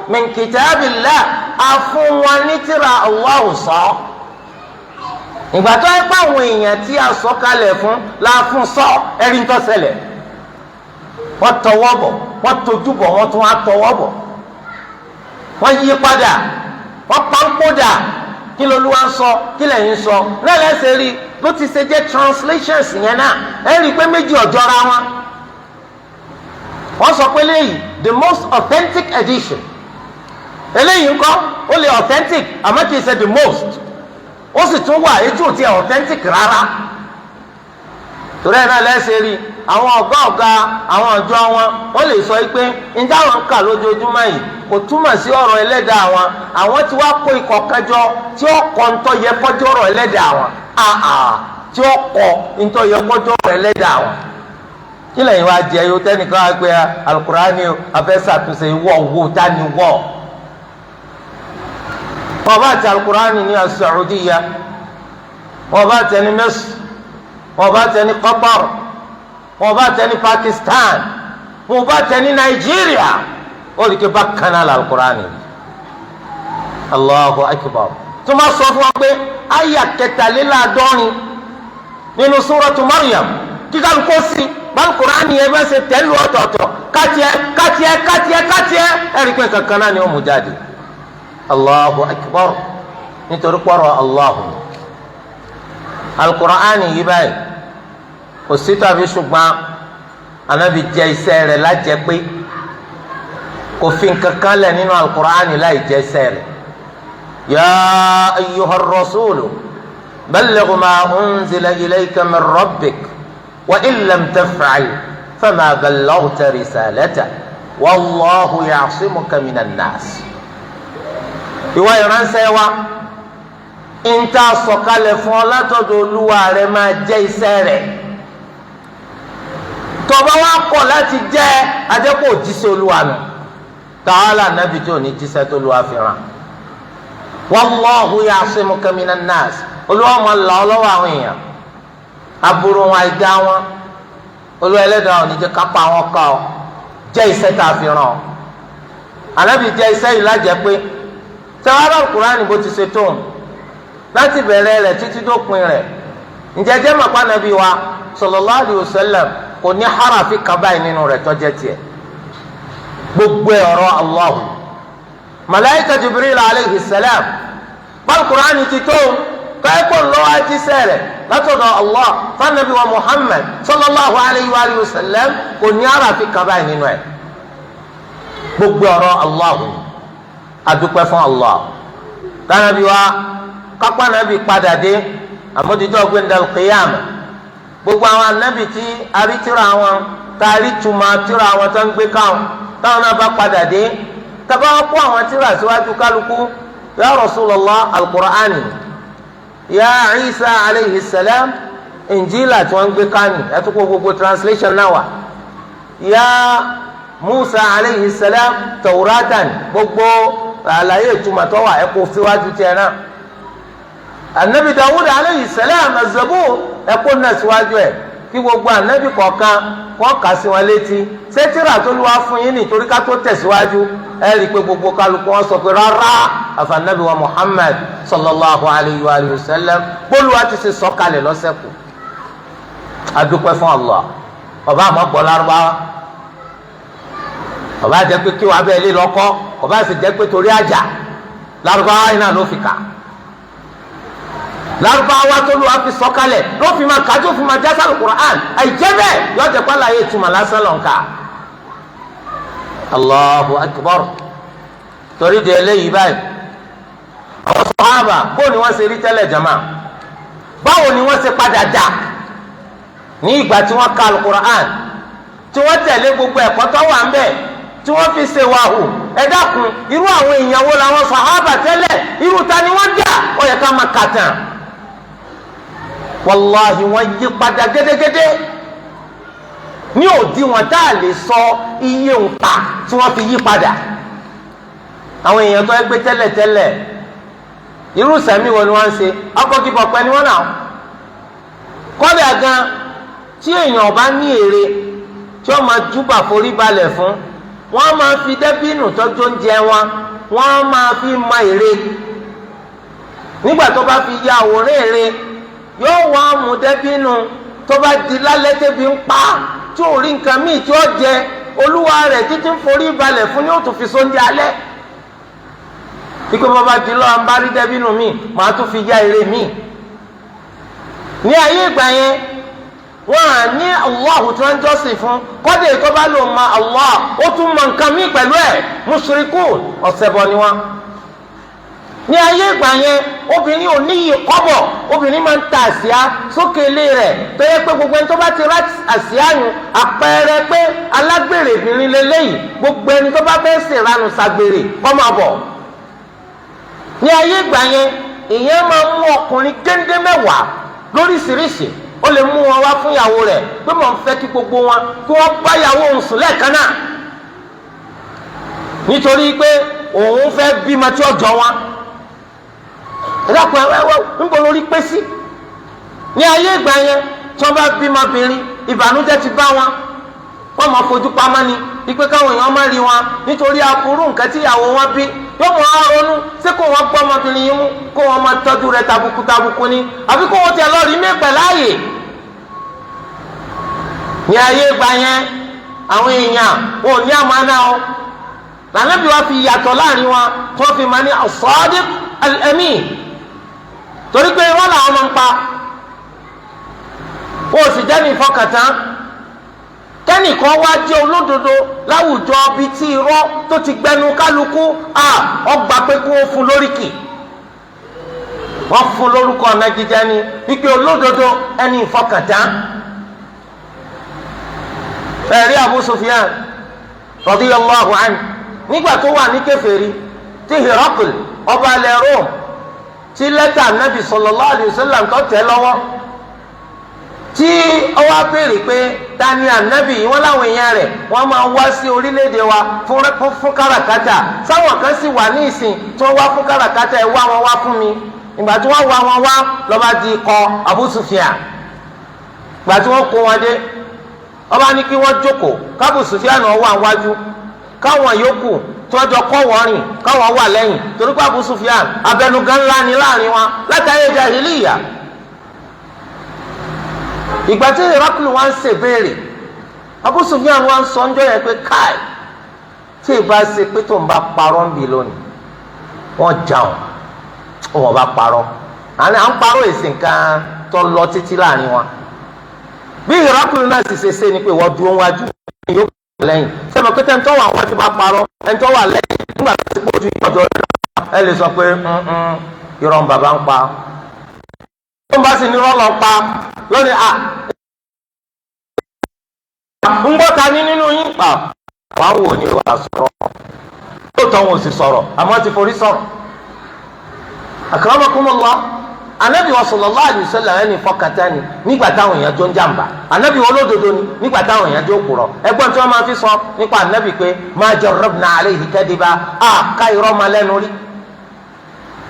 min kitabillah àfún wọn ní tírà Allahu sọ ìgbà tó ẹ pa àwọn èèyàn tí a sọ kalẹ̀ fún la fún sọ ẹ̀rí ń tọ́sẹ̀lẹ̀ wọ́n tọwọ́ bọ̀ wọ́n tójú bọ̀ wọ́n tún á tọwọ́ bọ̀ wọ́n yí padà wọ́n pàǹpọ̀dà kí lÓlúwa ń sọ kí lẹ́yìn sọ lẹ́lẹ́sẹ̀ rí ló ti ṣe jẹ́ translations yẹn náà ẹ rí i pé méjì ọ̀jọ́ra wọn wọ́n sọ pé léyìí the most authentic edition eléyìí ńkọ́ ó lè authentic àmọ́ kì í ṣe the most ó sì tún wà ètò tí ẹ authentic rárá torí ẹ náà lẹ́sẹ̀ rí àwọn ọ̀gá àwọn ọ̀jọ́ wọn wọ́n lè sọ pé njẹ́ àwọn ń kà lójoojúmọ́ yìí kò túmọ̀ sí ọ̀rọ̀ ẹlẹ́dàá àwọn tí wàá kó ikọ̀ kájọ tí ó kọ́ ntọ́ yẹ kọjọ́ ọ̀rọ̀ ẹlẹ́dàá wọn tí ó kọ́ ntọ́ yẹ kọjọ́ ọ̀rọ̀ ẹlẹ́dàá wọn kí lẹ́yìn wá jẹ́ yóò tẹ́nìkan wá pé alukurani afẹ́sàtúnṣe wọ́ owó tani wọ́ wọ́n bá tẹ alukurani ní Saudiya wọ́n bá tẹ ní Misr wọ́n bá tẹ ní Qatar wọ́n bá tẹ ní Pakistan wọ́n bá tẹ ní Nàìjíríà ó lè ké bákan náà alukurani Allahu akbar tó máa sọ fún wa pé àyà kẹtàléláàádọ́rin nínú Suratu Maryam kíkàlù kó sí balukurani yẹn bá ṣe tẹ́lu ọ̀tọ̀ọ̀tọ̀ kátiẹ́ ẹ̀rí pé kankan náà ni ó mú jáde Allahu akbar nítorí pọ̀rọ̀ Allahu alukurani yìí báyìí kò sí tàbí ṣùgbọ́n anabi jẹ iṣẹ́ rẹ̀ lájẹ pé kò fi kankan lẹ̀ nínú alukurani láì jẹ iṣẹ́ rẹ̀ ya ayyuhar rasulu balligh ma unzila ilayka min rabbik. وإن لم تفعل فما بلغت رسالته والله يعصمك من الناس ìwọ ìránṣẹ́ wa ń ta sọ̀kalẹ̀ fún ọ látọ̀dọ̀ Olúwa rẹ máa jẹ́ iṣẹ́ rẹ̀ tó bá wá kọ̀ láti jẹ́ ajẹ́pọ̀ òjíṣẹ́ Olúwa nù tààlà nàbì tí ò ní jíṣẹ́ tó Olúwa fi rán wallahu ya'simuka minan nas Olúwa máa là ọ́ lọ́wọ́ àwọn èèyàn aburú wọn àìdá wọn Olúwa Ẹlẹ́dàá ò ní jẹ́ kápá wọn ká ọ jẹ́ iṣẹ́ tá a fi rán ọ Ànábì jẹ́ iṣẹ́ yìí lájẹ́ pé tẹwàá Al-Kùránì bó ti ṣe tó láti bẹ̀rẹ̀ rẹ̀ títí dópin rẹ̀ ǹjẹ́ jẹ́ màpá nàbí wa sallallahu alaihi wasallam kò ní harafi kan báyìí nínú rẹ̀ tó jẹ́ tiẹ̀ gbogbo ọ̀rọ̀ Allahu malaika Jibril alayhi salam bal Qur'an ti tó káyipọ̀ lọ́wọ́ àti sẹ́rẹ̀ látọ̀dọ̀ Allah fanabi wa Muhammad sallallahu alayhi wa sallam kò ní arafi kaba nínú ẹ̀ gbogbo ọ̀rọ̀ Allah adúpẹ́ fún Allah kanabi wa kápá nàbì padà dé àmójútó gbẹndàl qiyam gbogbo àwọn anabi tí arítìrà wọn tààrí tuma tìrà wọn tó ń gbé káwọn táwọn náà bá padà dé tàbá wọn kó àwọn tìrà síwájú kálukú ya Rasulullah al-Qur'ani ya Isa alayhi salam injila tí wọn gbé kánì ẹtú kó gbogbo translation náà wà ya Musa alayhi salam tawratan gbogbo àlàyé ìtumọ̀ tó wà ẹ̀kọ́ síwájú tiẹ̀ náà anabi Dawud alayhi salam az-Zabur ẹ̀kọ́ náà síwájú ẹ̀ kí gbogbo anabi kọ̀ọ̀kan wọ́n kà sí wọn létí sẹ́tìrà tó lù wá fún yín nítorí ká tó tẹ̀síwájú ẹ̀ rí i pé gbogbo kálukú wọn sọ pé rárá àfànàbí wa Muhammad sallallahu alayhi wa sallam bólúwa ti ṣe sọ̀kalẹ̀ lọ́sẹ̀kù adúpẹ́ fún Allah ọba àmọ́ gbọ́ lárúbáwá ọba jẹ́ pé kí wàá bẹ́ẹ̀ lé lọ́kọ́ ọba sì jẹ́ pé torí àjà lárúbáwá yìí náà ló fi kà lárúbáwá tó lù wá fi sọ̀kalẹ̀ ló fi máa kájú fi máa jásá Al-Qur'an àìjẹ́ bẹ́ẹ̀ yọjẹ pálá yé túmọ̀ lásán lọ́nkà Allahu akbar torí di eléyìí báyìí àwọn sàhábà bó ni wọ́n ṣe rí tẹ́lẹ̀ jama báwo ni wọ́n ṣe padà dà ní ìgbà tí wọ́n ka Al-Qur'an tí wọ́n tẹ̀lé gbogbo ẹ̀kọ́ tó wà ń bẹ̀ tí wọ́n fi ṣe wàhù ẹ dákun irú àwọn èèyàn wo làwọn sàhábà tẹ́lẹ̀ irú ta ni wọ́n dà ó yẹ ká máa kà tán wàláhi wọ́n yí padà gédégédé ní òdiwọ̀n tá a lè sọ iye òǹkà tí wọ́n fi yí padà àwọn èèyàn tó ẹgbẹ́ tẹ́lẹ̀tẹ́lẹ̀ irú sẹ́mi wo ni wọ́n ń ṣe ọkọ̀kíbọ̀ pẹ́ ni wọ́n náà kọ́dà gan tí èèyàn bá ní èrè tí wọ́n máa júbà forí balẹ̀ fún wọ́n máa fi dẹ́bínù tọ́jú oúnjẹ wọn wọ́n máa fi mọ èrè nígbà tó bá fi ya àwòrán èrè yóò wá mú dẹ́bínù tó bá di lálẹ́ tẹ́bi ń pa tí ò rí nǹkan míì tí ó jẹ olúwa rẹ̀ títí ń forí balẹ̀ fún ní òtún fi sóúnjẹ alẹ́ ikú bàbá di lọ́wọ́ ń bá rí dẹ́bínù míì màá tún fi ya èrè míì ní ayé ìgbà yẹn wọn à ní Allah tí wọn jọ́sìn fún kọ́dé tó bá lò ma Allah ó tún mọ nǹkan míì pẹ̀lú ẹ̀ mushrikun ọ̀sẹ̀bọ ni wọn. ní ayé ìgbà yẹn obìnrin ò níyì kọ́bọ̀ obìnrin máa ń ta àsíá sókè ilé rẹ̀ tó yẹ pé gbogbo ẹni tó bá ti rà àsíá yùn àpẹẹrẹ pé alágbèrè obìnrin lélẹ́yìí gbogbo ẹni tó bá fẹ́ ṣèranù ṣàgbèrè kọ́ máa bọ̀. ní ayé ìgbà yẹn ìyẹn máa mú ọkùnrin géńdé mẹ́wàá lóríṣiríṣi ó lè mú wọn wá fún ìyàwó rẹ̀ pé mò ń fẹ́ kí gbogbo wọn kí wọ́n bá ìyàwó òun sùn lẹ́ẹ̀kan náà nítorí pé òun fẹ́ bímọ tí ó jọ wọn ìdàpọ̀ ẹ̀wẹ̀ ń bọ̀ lórí pé sí ní ayé ìgbà yẹn tí wọ́n bá bímọ obìnrin ìbànújẹ́ ti bá wọn wọ́n máa fojú pamọ́ ni ipe káwọn èèyàn má rí wọn nítorí aburú nǹkan tí ìyàwó wọn bí yóò mọ ronú ṣé kó wọn gbọ́ ọmọbìnrin yìí mú kó wọn máa tọ́jú rẹ̀ tabuku ni àbí kó wọn tiẹ̀ lọ rí mẹ́pẹ̀ láàyè. ní ayé ìgbà yẹn àwọn èèyàn wọn ò ní àmánà o lànàbí wa fi yàtọ̀ láàrin wọn tí wọ́n fi máa ní as-sadiq al-amin torí pé irọ́ làwọn máa ń pa wọn ò sì jẹ́ ní ìfọkàntán kẹ́nìkan wá jẹ́ olódodo láwùjọ bíi tí irọ́ tó ti gbẹnu kálukú ọgbà pé kí wọ́n fún lóríkì wọ́n fún lórúkọ ọ̀nàgídẹ́ ni wípé olódodo ẹni ìfọkàntán. ẹ̀rí Abu Sufyan radiyallahu anhu nígbà tó wà ní kèfèrí tí Hirakl ọba ilẹ̀ Rome tí lẹ́tà Nabi sallallahu alayhi wa sallam tó tẹ̀ lọ́wọ́ tí ó wá béèrè pé tani ànábì wọn láwọn èèyàn rẹ̀ wọ́n máa wá sí orílẹ̀-èdè wa fún káràkátà sáwọn kan sì wà ní ìsìn tí wọ́n wá fún káràkátà ẹ̀ wá wọn wá fún mi ìgbà tí wọ́n wá wọn wá lọ́ba di ikọ̀ Abu Sufyan ìgbà tí wọ́n kó wọn dé ọba ní kí wọ́n jókòó kábù Sufyan náà wà wájú káwọn yòókù tí wọ́n jọ kọ́ wọ́n rìn káwọn wà lẹ́yìn torí pé Abu Sufyan abẹnugan ńlá ni láàrin wọn látàrí jahiliya. ìgbà tí Hirakl wá ń ṣèbéèrè Abu Sufyan wá ń sọ ńjọ́ yẹn pé káì tí ì bá ṣe pé tó ń bá parọ́ ń bì lónìí wọ́n jáwọn wọ́n bá parọ́ à ń parọ́ èsì nǹkan tó lọ títí láàrin wọn bí ìrákùnrin náà sì ṣe ṣe ni pé wọ́n dúró wájú yóò kọ́ lẹ́yìn sẹ́mi pété ń tọ́wọ́ àwọn tí bá parọ́ ẹni tó wà lẹ́yìn nígbà tó ti gbójú ìyọ̀dọ̀ ẹ lè sọ pé irọ́ bàbá ń pa tó ń bá sì ní irọ́ lọ pa lónìí ń gbọ́ta ní nínú yín pa wàá wò ní wàá sọ̀rọ̀ lóòótọ́ wọn ò sì sọ̀rọ̀ àmọ́ ti forí sọ̀rọ̀ akramakumullah anabi wa sallallahu alayhi wa sallam ẹni fọkàtà ni nígbà táwọn èèyàn jó ń jàǹbá anabi wọn olódodo ni nígbà táwọn èèyàn jó kúrọ ẹgbọn tí wọn máa fi sọ nípa anabi pé ma jarrabna alayhi kadiba ká irọ́ ma lẹ́nu rí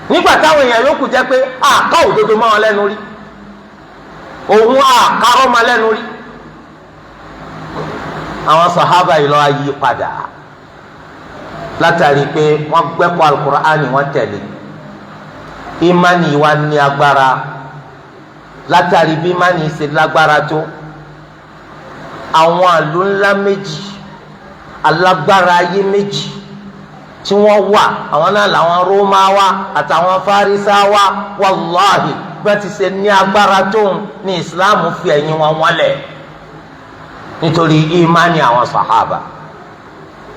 nígbà táwọn èèyàn yòókù jẹ́ pé ká òdodo ma wọn lẹ́nu rí òun ká irọ́ ma lẹ́nu rí àwọn sàhábà yìí lọ ayé padà látàrí pé wọ́n gbẹ́kọ̀ọ́ alukur'ani wọ́n tẹ̀lé imani wa ní agbára látàrí bí imani ṣe lágbára tó àwọn àlù ńlá méjì alágbára ayé méjì tí wọ́n wà àwọn náà làwọn rómáwá àtàwọn fárísáwá wàláhì bá ti ṣe ní agbára tó ní ìsìláàmù fi ẹ̀yìn wọn wọlẹ̀ nítorí imani àwọn sàhábà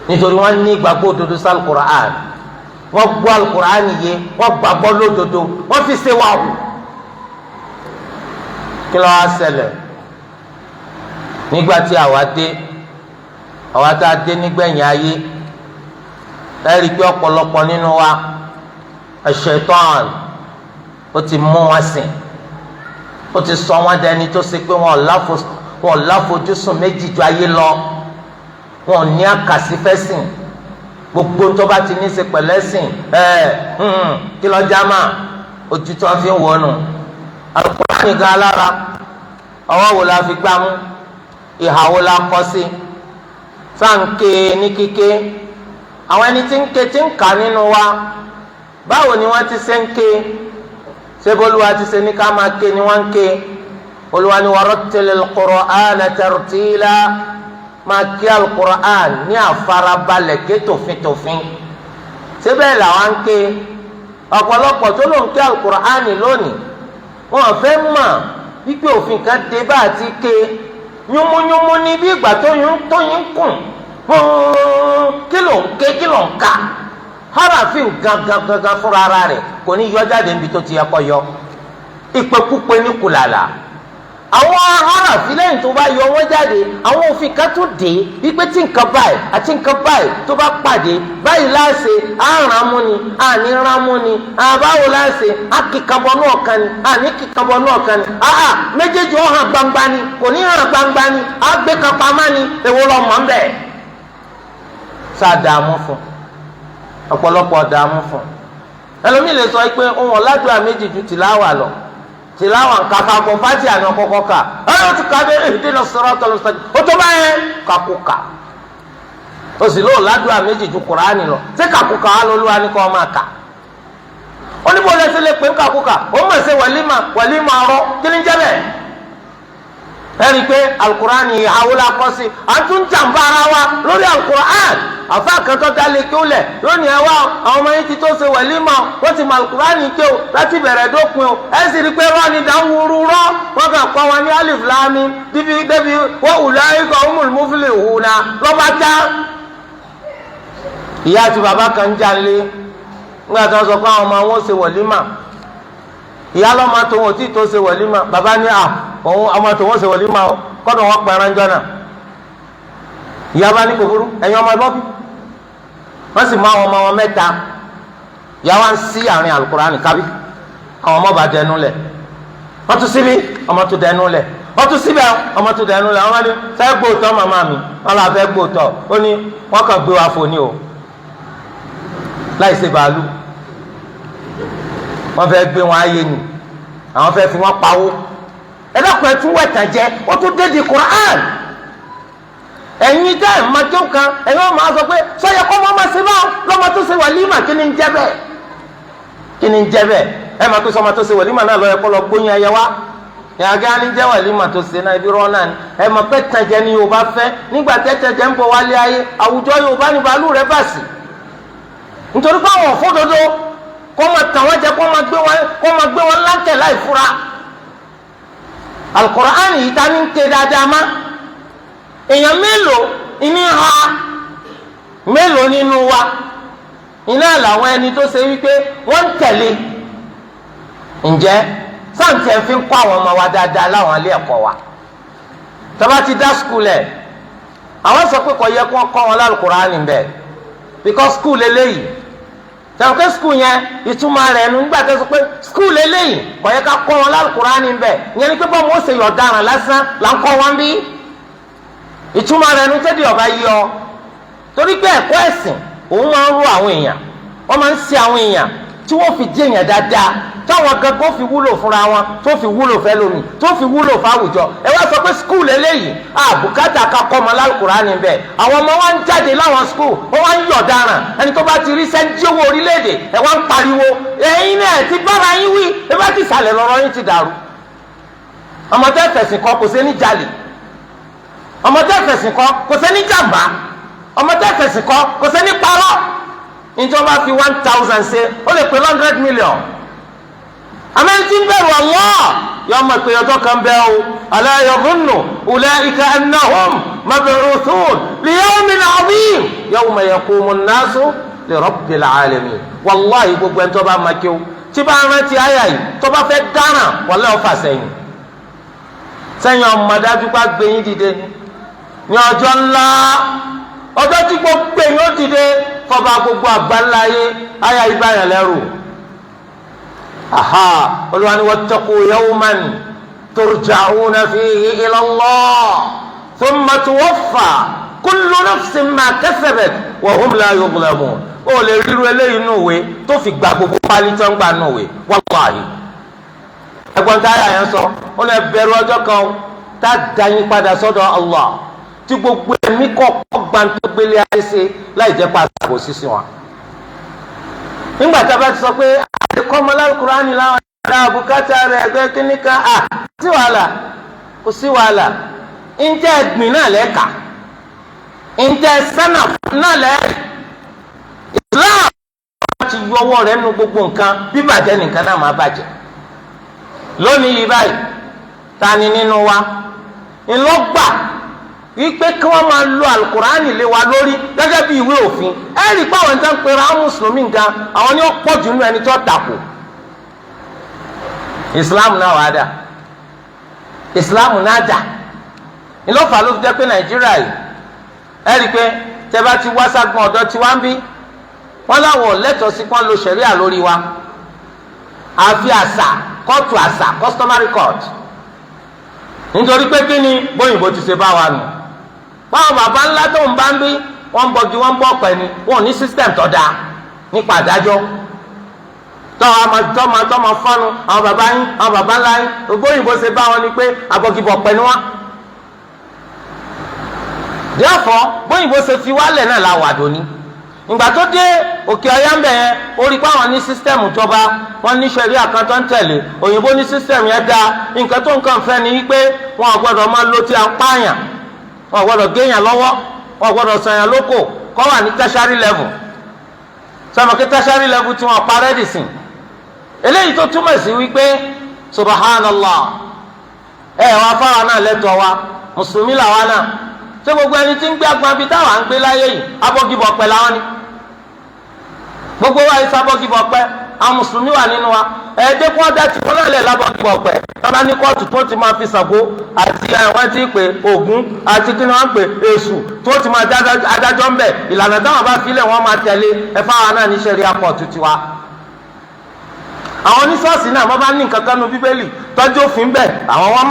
nítorí wọ́n ní ìgbàgbọ́ òdodo sí alukur'an wọ́n gbọ́ alukur'an yé wọ́n gbàgbọ́ lódodo wọ́n fi ṣe wà wù. kí ló wá ṣẹlẹ̀ nígbà tí àwa tá a dé nígbẹ̀yìn ayé lẹ́rìí pé ọ̀pọ̀lọpọ̀ nínú wa Ṣaitan ó ti mú wọn sìn ó ti sọ wọn dẹni tó ṣe pé wọn láfojúsùn méjì ju ayé lọ wọn ní àkàsí fẹ́ sìn gbogbo tó bá ti ní í ṣe pẹ̀lẹ́ sìn kí lọ jámà òtítọ́ fi ń wọnù Al-Qur'ani nìkan alára ọwọ́ wo la fi gbámú ìhà wo la kọ́ sí sáǹkè ní kíké àwọn ẹni tí ń ké tí ń kà nínú wa báwo ni wọ́n ti ṣe ń ké ṣé bólúwa ti ṣe ní ká máa ké ni wọ́n ń ké Olúwa ni warattilil Qur'ana tartila máa kí alukur'an ní àfarabalẹ̀ ké tòfintòfin síbẹ̀ làwọn ń ké ọ̀pọ̀lọpọ̀ tó ló ń ké alukur'an lónìí wọn fẹ́ mọ̀ wípé òfin kan dé bá a ti ké yúnmúyúnmú ní bí ìgbà tó yún kùn kí ló ń ké kí ló ń ka harafin gangan fúnra ara rẹ̀ kò ní yọ jáde níbi tó ti yẹ kó yọ ìpèkúpè ní kùlàlà àwọn aráàfin lẹ́yìn tó bá yọ wọ́n jáde àwọn òfin kan tún dé wípé tí nǹkan báyìí àti nǹkan báyìí tó bá pàdé báyìí láàṣẹ àràmú ni àníramú ni àbáwo láàṣẹ àkìkàbọ náà kan ni àníkìkàbọ náà kan ni méjèèjì ó hàn gbangba ni kò ní hàn gbangba ni àgbékapamá ni èwo lọ mọ̀ ń bẹ̀. sáà dààmú fún ọ̀pọ̀lọpọ̀ dààmú fún ẹlòmíì lè sọ pé ohun ọ̀làdúrà méjì ju tìláwà lọ tìláwà kàkà kò fàtí àná kọ́kọ́ kà ti kà dé ihdina siratal mustaqim ó tó báyẹn kàkúkà ó sì lóò ládùúgbà méjì ju kùránì lọ ṣé kàkúkà wà lóluwà ní kò máa kà ó ní bó lẹsẹ lè pè ń kàkúkà ó mọ̀ ṣe wàlímà ọ̀rọ̀ kí ni jẹ́ bẹ́ẹ̀ ẹ̀rí pé alukur'ani àwòlá kọ́ sí àtún jàǹbá ara wa lórí alukur'an àfa àkàntọ́ dalẹ̀ kí ó lẹ̀ lónìí ẹ̀ wá àwọn ọmọ yìí ti tó ṣe wẹ̀límà wọ́n ti mọ alukur'ani kí o láti bẹ̀rẹ̀ dópin o ẹ̀ sì rí pé rọ́ọ̀nì dáhùrú rọ́ wọ́n kàn kọ́ wọn ní alif láàmì débi wọ́n ulaika humul muflihuna lọ́ba já. ìyá àti bàbá kan jalè nígbà tí wọ́n sọ pé àwọn ọmọ wọn ṣe wẹ̀límà ìyá lọ́mọ tó wọn ò tí tó ṣe wẹ̀límà bàbá ní òun ọmọ tó wọ́n ṣe wẹ̀límà kọ́dọ̀ wọn pẹ̀rẹ̀ ńjọ́ náà ìyá bá ní kòkòrò ẹ̀yin ọmọ ẹ̀bọ́ bí wọ́n sì mú àwọn ọmọ wọn mẹ́ta ìyá wa ń sí àárín Al-Qur'ani kábí àwọn ọmọ bá dẹnu lẹ̀ wọ́n tún síbi ọmọ tó dẹnu lẹ̀ wọ́n tún síbẹ̀ ọmọ tó dẹnu lẹ̀ wọ́n ní fẹ́ gbóòtọ́ màmá mi wọ́n lọ fẹ́ gbóòtọ́ ó ní wọ́n kàn gbé wa fò ní o láì ṣe bàálù wọ́n fẹ́ gbé wọn ayé ni àwọn fẹ́ fi wọn pawó ẹlẹ́kùn ẹ̀ tún wẹ̀tàn jẹ́ ó tún dé di Qur'an ẹ̀yin dá ẹ̀ máa tó kan ẹ̀yin wọn máa sọ pé sọ́yẹ kọ́ mọ́ máa ṣe bá lọ́mọ tó ṣe wàlímà kí ni ń jẹ́ bẹ́ẹ̀ kí ni ń jẹ́ bẹ́ẹ̀ ẹ̀ máa tó sọ ọmọ tó ṣe wàlímà náà lọ́yẹ kọ́ lọ gbóyin ẹyẹ wá ìyàgá ni jẹ́ wàlímà tó ṣe náà ibi rọ́ náà ni ẹ̀ máa pẹ́ tẹ̀jẹ̀ ni Yorùbá fẹ́ nígbà tẹ́tẹ̀jẹ̀ ń bọ̀ wálé ayé àwùjọ Yorùbá ni bàálù rẹ̀ bà sí nítorí pé àwọn òfódodo kó máa tàn wọ́n jẹ kó máa gbé wọn láńkẹ̀ láì fura. Al-Qur'ani yìí ta ní ń ké dáadáa má èèyàn mélòó ìní ha mélòó nínú wa iná làwọn ẹni tó ṣe wípé wọ́n ń tẹ̀lé. ǹjẹ́ sáǹtì ẹ̀ fi ń kọ́ àwọn ọmọ wa dáadáa láwọn ilé ẹ̀kọ́ wa tọ́ba ti dá skul ẹ̀ àwọn sọ pé kò yẹ kó kọ́ wọn lálùkùránì bẹ́ẹ̀ because skul eléyìí tẹ̀wọ́n pé skul yẹn ìtumọ̀ rẹ̀ nu nígbà tó sọ pé skul eléyìí kò yẹ ká kọ́ wọn lálùkùránì bẹ́ẹ̀ ìyẹn ni pé bọ́ọ̀ mo ṣe yọ̀ ọ̀daràn lásán là ń kọ́ wọn bí ìtumọ̀ rẹ̀ nu tẹ́lẹ̀ ọba yí ọ torí pé ẹ̀kọ́ ẹ̀sìn òun máa ń rú àwọn èèyàn wọ́n máa ń ṣe àwọn èèyàn tí wọ́n fi jẹ́ èèyàn dáadáa táwọn gangan fi wúlò fúnra wọn tó fi wúlò fẹ́ lómi tó fi wúlò fáwùjọ ẹ wá sọ pé skul eléyìí àbùkátà kakọ́ ọmọ lálùkùránì bẹ́ẹ̀ àwọn ọmọ wa ń jáde láwọn skul wọ́n wá ń yọ̀ dáràn ẹni tó bá ti rí sẹ́ńtì owó orílẹ̀-èdè ẹ wá ń pariwo ẹ̀yin náà ti bára yín wí ẹ bá ti sàlẹ̀ lọ́rọ̀ yín ti dàrú. ọmọ tẹ́ fẹ̀sìn kọ́ kò sẹ́ni jalè ọmọ tẹ́ fẹ̀sìn kọ́ kò sẹ́ni jàmbá ọmọ tẹ́ fẹ̀sìn kọ́ kò sẹ́ni parọ́ ìjọba fi 1,000 ṣe ó lè pè 100 million amẹ́ntì ń bẹ̀rù Allah yọ ọmọ ìpè ọjọ́ kan bẹ́ẹ̀ o ala yadhunnu ulaika annahum mab'uthun li yawmin 'azim yawma yaqumu an-nasu li rabbil 'alamin wàláhì gbogbo ẹni tó bá máa kí o tí bá rántí àyà yìí tó bá fẹ́ dáràn wọlé ọ̀fà sẹ́yìn ọmọdájú bá gbẹ̀yìn dìde ní ọjọ́ ńlá ọjọ́ tí gbogbo èèyàn dìde fọba gbogbo àgbáńlá yé àyà yìí báyàn lẹ́rù. olùwàní wattaqu yawman turja'una fihi ila Allah thumma tuwaffa kullu nafsin ma kasabat wa hum la yuzlamun. ó lè ríru eléyìí nù wé tó fi gba gbogbo pálí tó ń gbà nù wé wallahi. ẹ̀gbọ́n tá a yà yẹn sọ ó lè bẹ̀rù ọjọ́ kan tá a dá yín padà sọ́dọ̀ Allah tí gbogbo ẹ̀mí kọ̀ọ̀kan gbàǹtó gbélé ayé ṣe láì jẹ́ pa àbò sísìn wọn. nígbà tá a bá ti sọ pé àdékọ́ ọmọ lálùkùránì láwọn ará àbùkátà rẹ̀ ẹgbẹ́ kínní kan sí wàhálà kò sí wàhálà ǹjẹ́ ẹ̀gbìn náà lẹ́ka ǹjẹ́ sánà náà lẹ́ka Islam ti yọ ọwọ́ rẹ̀ nu gbogbo nǹkan bíbàjẹ́ nìkan náà máa bàjẹ́. lónìí yìí báyìí ta ni nínú wa ńlọgbà wípé kí wọ́n máa lo alukur'ani lé wa lórí gẹ́gẹ́ bí ìwé òfin ẹ rí i pé àwọn ìtàn pera àwọn mùsùlùmí nǹkan àwọn ni ó pọ̀ jù nínú ẹni tó takò islam náà wà dà islam náà dà ìlọ́fà ló fi jẹ́ pé nàìjíríà yìí ẹ rí i pé tẹ́ bá ti wá ságun ọ̀dọ́ tí wọ́n ń bí wọ́n láwọn lẹ́tọ̀ọ́ sí kí wọ́n lo ṣẹ̀ríà lórí wa àfi àṣà kóòtù àṣà customary court nítorí pé kí ni bóyìnbó ti ṣe bá wa nù báwọn bàbá ńlá tó ń bá ń bí wọ́n ń bọgi wọ́n ń bọ̀ pẹ̀ ni wọn ò ní system tó dáa nípa àdájọ́ tọ́mọ fọ́nu àwọn bàbá yín àwọn bàbá ńlá yín bóyìnbó ṣe bá wọn ni pé abọ́gibọ̀ pẹ̀ ni wọ́n. therefore bóyìnbó ṣe fi wálẹ̀ náà la wà dòní ìgbà tó dé òkè ọ̀yá ń bẹ̀ yẹn ó rí i pé àwọn ní sísítẹ́ẹ̀mù jọba wọ́n ní ṣẹ̀ríà kan tó ń tẹ̀lé òyìnbó ní sísítẹ́ẹ̀mù yẹn dáa nǹkan tó nǹkan fẹ́ ni wípé wọn ò gbọ́dọ̀ máa lo ti apáyàn wọn ò gbọ́dọ̀ géèyàn lọ́wọ́ wọn ò gbọ́dọ̀ sọ̀yàn lóko kọ́ wà ní tertiary level sọmọ kí tertiary level tí wọ́n parẹ́ dì sìn eléyìí tó túmọ̀ sí wípé subhanallah wá fáwọn náà lẹ́tọ̀ọ́ wa mùsùlùmí làwa náà ṣé gbogbo ẹni tí ń gbé agbọn bíi táwọn à ń gbé láyé yìí abọ́gibọ̀ pẹ̀ láwọn ni gbogbo wa yìí sábọ́gibọ̀ pẹ̀ àwọn mùsùlùmí wà nínú wa ẹ̀ẹ́dẹ́ kó ọ̀dà tí wọ́n náà lẹ̀ lábọ́gibọ̀ pẹ̀ tọ́lá ní kóòtù tó ti máa fi Ṣàngó àti àwọn tí ń pè Ògún àti kí ni wọ́n ń pè Èṣù tó ti máa adájọ́ ń bẹ̀ ìlànà táwọn bá filẹ̀ wọ́n máa tẹ̀lé ẹ̀fọ́ àwọn náà ní ṣẹ̀ríà kóòtù tiwa. àwọn oníṣọ́ọ̀sì náà wọ́n bá ní nǹkan kan nu Bíbélì tọ́jú òfin bẹ̀ àwọn wọn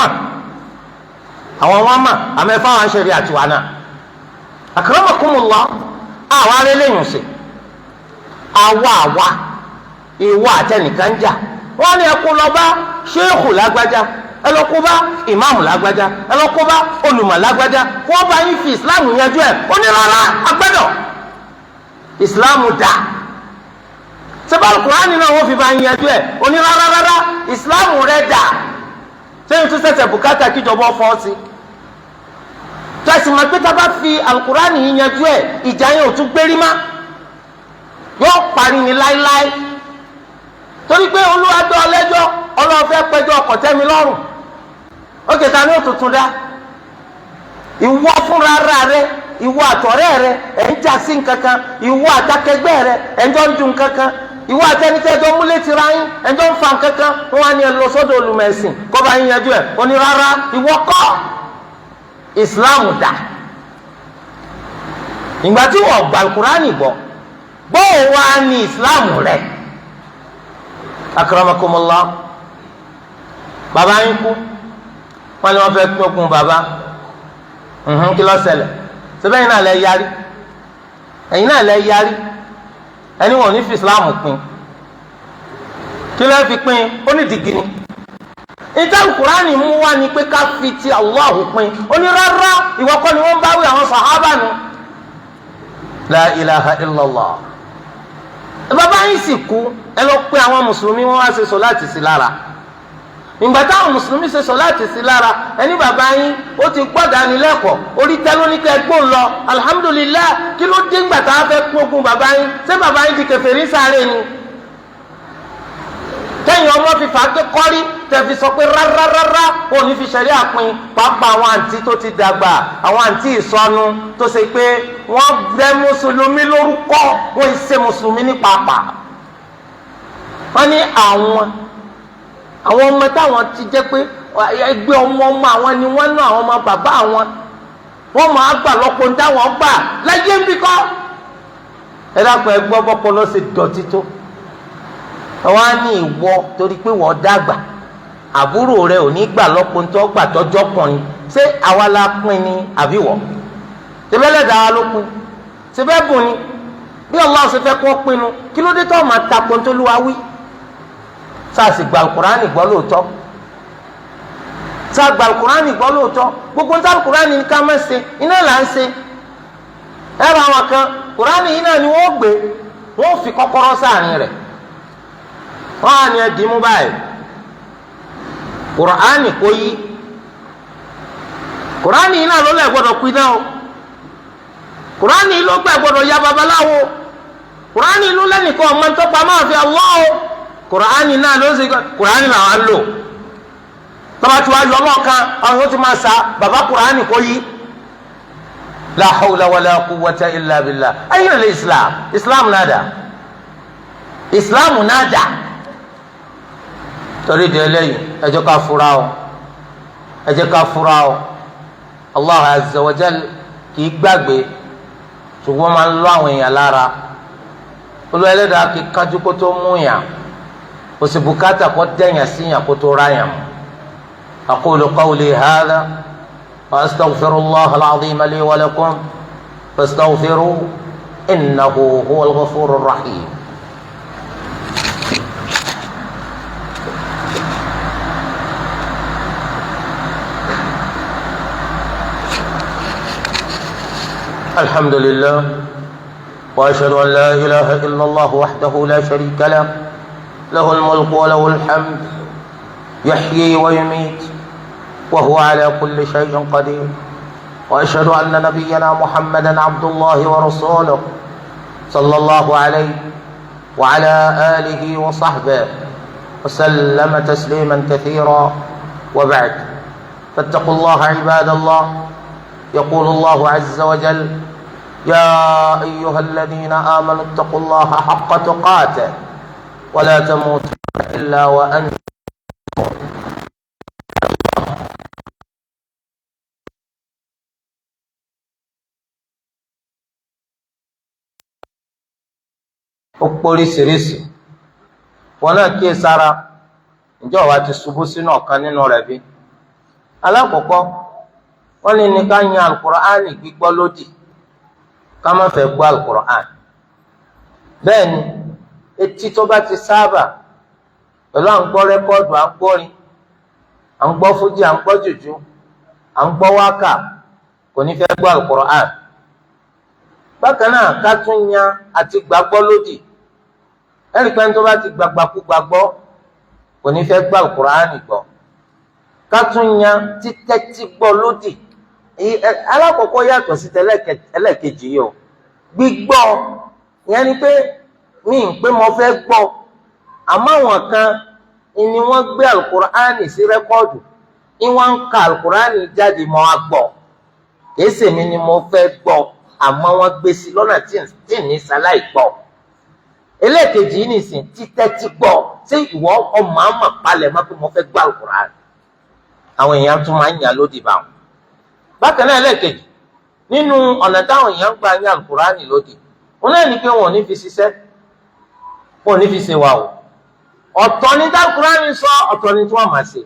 mà àmọ́ ẹ̀fọ́ àwọn ṣẹ̀ríà tiwa náà. akramakumullah àwa rẹ̀ lẹ́yìn sí àwa ìwọ àtẹnìkan jà wọ́n ní ẹkú lọ bá ṣéèkù lágbájá ẹ lọ kó bá ìmáàmù lágbájá ẹ lọ kó bá olùmọ̀ lágbájá wọ́n bá yín fi ìsìláàmù yanjú ẹ̀ ó ní rárá agbẹ́dọ̀ ìsìláàmù dà sẹ́bàlù kùránì náà wọ́n fi bá yín yanjú ẹ̀ ó ní rárá ìsìláàmù rẹ̀ dà sẹ́yìn tó ṣẹ̀ṣẹ̀ bùkátà kíjọba fọ́ sí tẹ̀sí ma pé tá a bá fi alukurani yín yanjú ẹ̀ ìjà yẹn ò tún gbérí má yóò parí ni láéláé torí pé Olúwa dá ọ lẹ́jọ́ Ọlọ́run fẹ́ pẹjọ́ ọkọ̀ tẹ́mi lọ́rùn ó kẹta ní òtútù dá ìwọ fúnra ara rẹ ìwọ àtọ̀rẹ́ rẹ ẹ̀ ń jà sí nǹkankan ìwọ àtàkẹgbẹ́ rẹ ẹ̀ ń jọ ń dun nǹkankan ìwọ àtẹnitẹ́jọ́ múlẹ̀ tira yín ẹ̀ ń jọ ń fa nǹkankan wọn á ní ẹ lọ sọ́dọ̀ olùmẹ̀sìn kọ́ bá yín yanjú ẹ̀ ó ní rárá ìwọ kọ́ ìsìláàmù dà ìgbà tí wọ́n gba Al-Kùránì gbọ́ bóò wá ní ìsìláàmù rẹ̀ akramakumullah bàbá yín kú wọn ni wọn fẹ́ pín ogún bàbá kí ló ṣẹlẹ̀ síbẹ̀ yìí náà lẹ yarí ẹ̀yin náà lẹ yarí ẹni wọn ò ní fi ìsìláàmù pín kí ló fi pín ó ní dìgì ni ìtàn Al-Kùránì mú wá ni pé ká fi ti Allahu pín ó ní rárá ìwọ kọ́ ni wọ́n bá wí àwọn sàhábà nù la ilaha illallah bàbá yín sì kú ẹ lọ pé àwọn mùsùlùmí wọn wá ṣe sọ̀láàtì sí lára ìgbà táwọn mùsùlùmí ṣe sọ̀láàtì sí lára ẹni bàbá yín ó ti gbọ́dọ̀ ànilẹ́kọ̀ọ́ orí tẹ́lóníkẹ́ ẹgbọ́n lọ alhamdulillah kí ló dé ńgbà táwọn fẹ́ pín ogún bàbá yín ṣé bàbá yín di kèfèrí sáré ni tẹ́yìn ọmọ fi fàáké kọ́rí tẹ̀fi sọ pé rárárárá ò ní fi ṣẹ̀rí àpín pàápàá àwọn àǹtí tó ti dàgbà àwọn àǹtí ìsọnù tó ṣe pé wọ́n gbẹ́ mùsùlùmí lórúkọ wọ́n ṣe mùsùlùmí ní pàápàá. wọ́n ní àwọn ọmọ táwọn ti jẹ́ pé ẹgbẹ́ ọmọ àwọn ni wọ́n ná àwọn ọmọ bàbá àwọn wọ́n máa gbà lọ́pọ̀ ní táwọn gbà láyé ń bí kọ́. ẹ dákun ẹ gbọ́ bọ́pọ̀ lọ́sẹ̀ dọ̀tí tó wọ́n á ní ìwọ torí pé wọ́n dàgbà àbúrò rẹ ò ní gbà lọ́pọ̀ tó gbà tọ́jọ́ kùnrin ṣé àwa la pín ni àbí wọ́ tẹ́lẹ̀dá wa ló pín ṣẹbẹ́ bùn ni bí Allah ṣe fẹ́ kó pinnu kí ló dé tó máa takò tó lù wá wí sáàsì gba Al-Kùránì gbọ́ lóòótọ́ sáà gba Al-Kùránì gbọ́ lóòótọ́ gbogbo níta Al-Kùránì ní ká má ṣe iná là ń ṣe ẹ̀rọ àwọn kan Kùránì yìí náà ni wọ́n gbé wọ́n fi kọ́kọ́rọ́ sáàrin rẹ̀ wọ́n á ní ẹdín mú báyìí Kùránì kò yí Kùránì yìí náà ló lẹ̀ gbọ́dọ̀ pin náà o Kùránì yìí ló gbẹ̀ gbọ́dọ̀ ya babaláwo Kùránì yìí ló lẹ́nìkan ọmọ tó pa máa fi Allah o Kùránì náà ló ṣe Kùránì làwọn lò tọ́ba tí wàá yọ ọlọ́ọ̀kan àwọn yóò ti máa sa bàbá Kùránì kò yí la hawla wala quwwata illa billah ayna al-Islam nada Islam nada torí di eléyìí ẹ jẹ́ ká fura o ẹ jẹ́ ká fura o Allah azza wa jal kì í gbàgbé ṣùgbọ́n máa ń lọ àwọn èèyàn lára olú ẹlẹ́dàá kì í kájú kó tó mú yàn kò sì bùkátà kó dẹ̀yàn sí yàn kó tó ráyàn. aqulu qawli hadha wa astaghfirullaha al-azima li wa lakum fastaghfiruhu innahu huwal ghafurur rahim. الحمد لله وأشهد أن لا إله إلا الله وحده لا شريك له له الملك وله الحمد يحيي ويميت وهو على كل شيء قدير وأشهد أن نبينا محمدا عبد الله ورسوله صلى الله عليه وعلى آله وصحبه وسلم تسليما كثيرا وبعد فاتقوا الله عباد الله يقول الله عز وجل يا أيها الذين آمنوا اتقوا الله حق تقاته ولا تموتن إلا وأنتم oríṣiríṣi wọn náà kíyè sára ǹjẹ́ ọ̀wá ti ṣubú sínú ọ̀kan nínú rẹ̀ bí alákọ̀ọ́kọ́ wọ́n ní ká yan alukur'ani gbígbọ́ lódì ká má fẹ́ gbọ́ alukur'ani bẹ́ẹ̀ ni etí tó bá ti sábà pẹ̀lú à ń gbọ́ rẹ́kọ́ọ̀dù à ń gbọ́rin à ń gbọ́ fújì à ń gbọ́ jùjú à ń gbọ́ wákà kò ní fẹ́ gbọ́ alukur'ani bákan náà ká tún yan àti gbàgbọ́ lódì ẹnì kan tó bá ti gbàgbàkú gbàgbọ́ kò ní fẹ́ gbọ́ alukur'ani gbọ́ ká tún yan títẹ́tí gbọ́ lódì alákọ̀ọ́kọ́ yàtọ̀ sí ẹlẹ́ẹ̀kejì yìí o gbígbọ́ ìyẹn ni pé mi ń pé mo fẹ́ gbọ́ àmọ́ àwọn kan ni wọ́n gbé alukur'ani sí rẹ́kọ́ọ̀dù ni wọ́n ń ka alukur'ani jáde mọ́ wa gbọ́ kìí ṣèmi ni mo fẹ́ gbọ́ àmọ́ wọ́n gbé sí lọ́nà tí ní sáláì gbọ́ ẹlẹ́ẹ̀kejì yìí nìsín títẹ́tí gbọ́ ṣé ìwọ ọmọ àmọ̀ palẹ̀ mọ́ pé mo fẹ́ gbọ́ alukur'ani àwọn èèyàn tún máa ń yàn lódì bá wọn. bákan náà ẹlẹ́ẹ̀kejì nínú ọ̀nà táwọn èèyàn ń gbà yàn alukur'ani lódì wọn náà ní pé wọn ò ní fi ṣiṣẹ́ wọn ò ní fi ṣe wà o ọ̀tọ̀ ní alukur'ani sọ ọ̀tọ̀ ní tí wọ́n máa ṣe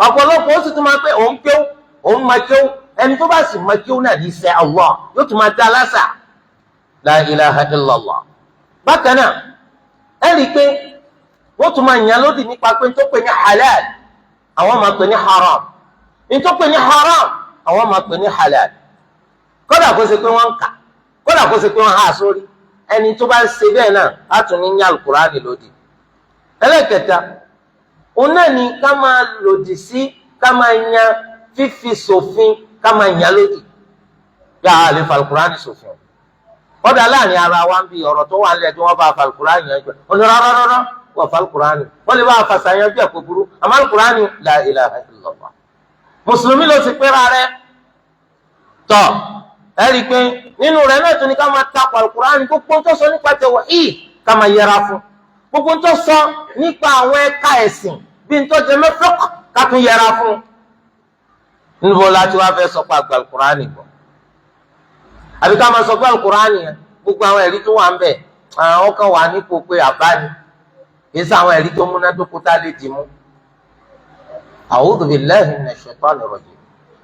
ọ̀pọ̀lọpọ̀ ó sì tún máa pé òun kéwú òun máa kéwú ẹni tó bá sì máa kéwú náà ní sẹ́ Allah yóò tún máa dá lásà la ilaha illallah. bákan náà ẹ rí i pé wọ́n tún máa yàn lódì nípa pé tó pè ní halal àwọn máa pè ní haram ní tó pè ní haram àwọn máa pè ní halal kódà kó ṣe pé wọ́n ń kà kódà kó ṣe pé wọ́n há sórí ẹni tó bá ń ṣe bẹ́ẹ̀ náà á tún ní yàn alukur'ani lódì. ẹlẹ́kẹta òun náà ni ká máa lòdì sí ká máa yan fífi ṣòfin ká máa yàn lódì yà á lè fa alukur'ani ṣòfin kódà láàrin ara wa ń bi ọ̀rọ̀ tó wà nílẹ̀ tí wọ́n bá fa alukur'ani yẹn gbẹ ọ̀nà rárá wọ́n fa alukur'ani wọ́n lè bá a fa sàyẹn bí ẹ̀kọ́ burú àmọ́ alukur'ani la ilaha illallah mùsùlùmí ló ti pẹ́ra rẹ̀ tọ́ ẹ rí i pé nínú rẹ̀ náà tún ní ká máa takò alukur'ani gbogbo tó sọ nípa tawhid ká máa yẹra fún gbogbo tó sọ nípa àwọn ẹ̀ka ẹ̀sìn bí n tó jẹ mẹ́fọ́k ká tún yẹra fún níbo la ti wá fẹ́ sọ pé àgbà alukur'ani gbọ́ àbí ká máa sọ pé alukur'ani yẹn gbogbo àwọn ẹ̀rí tó wà ń bẹ̀ àwọn kan wà nípò pé àbá ni èsì àwọn ẹ̀rí tó múnádóko tá a lè dì mú. A'udhu billahi minash shaitani rajim.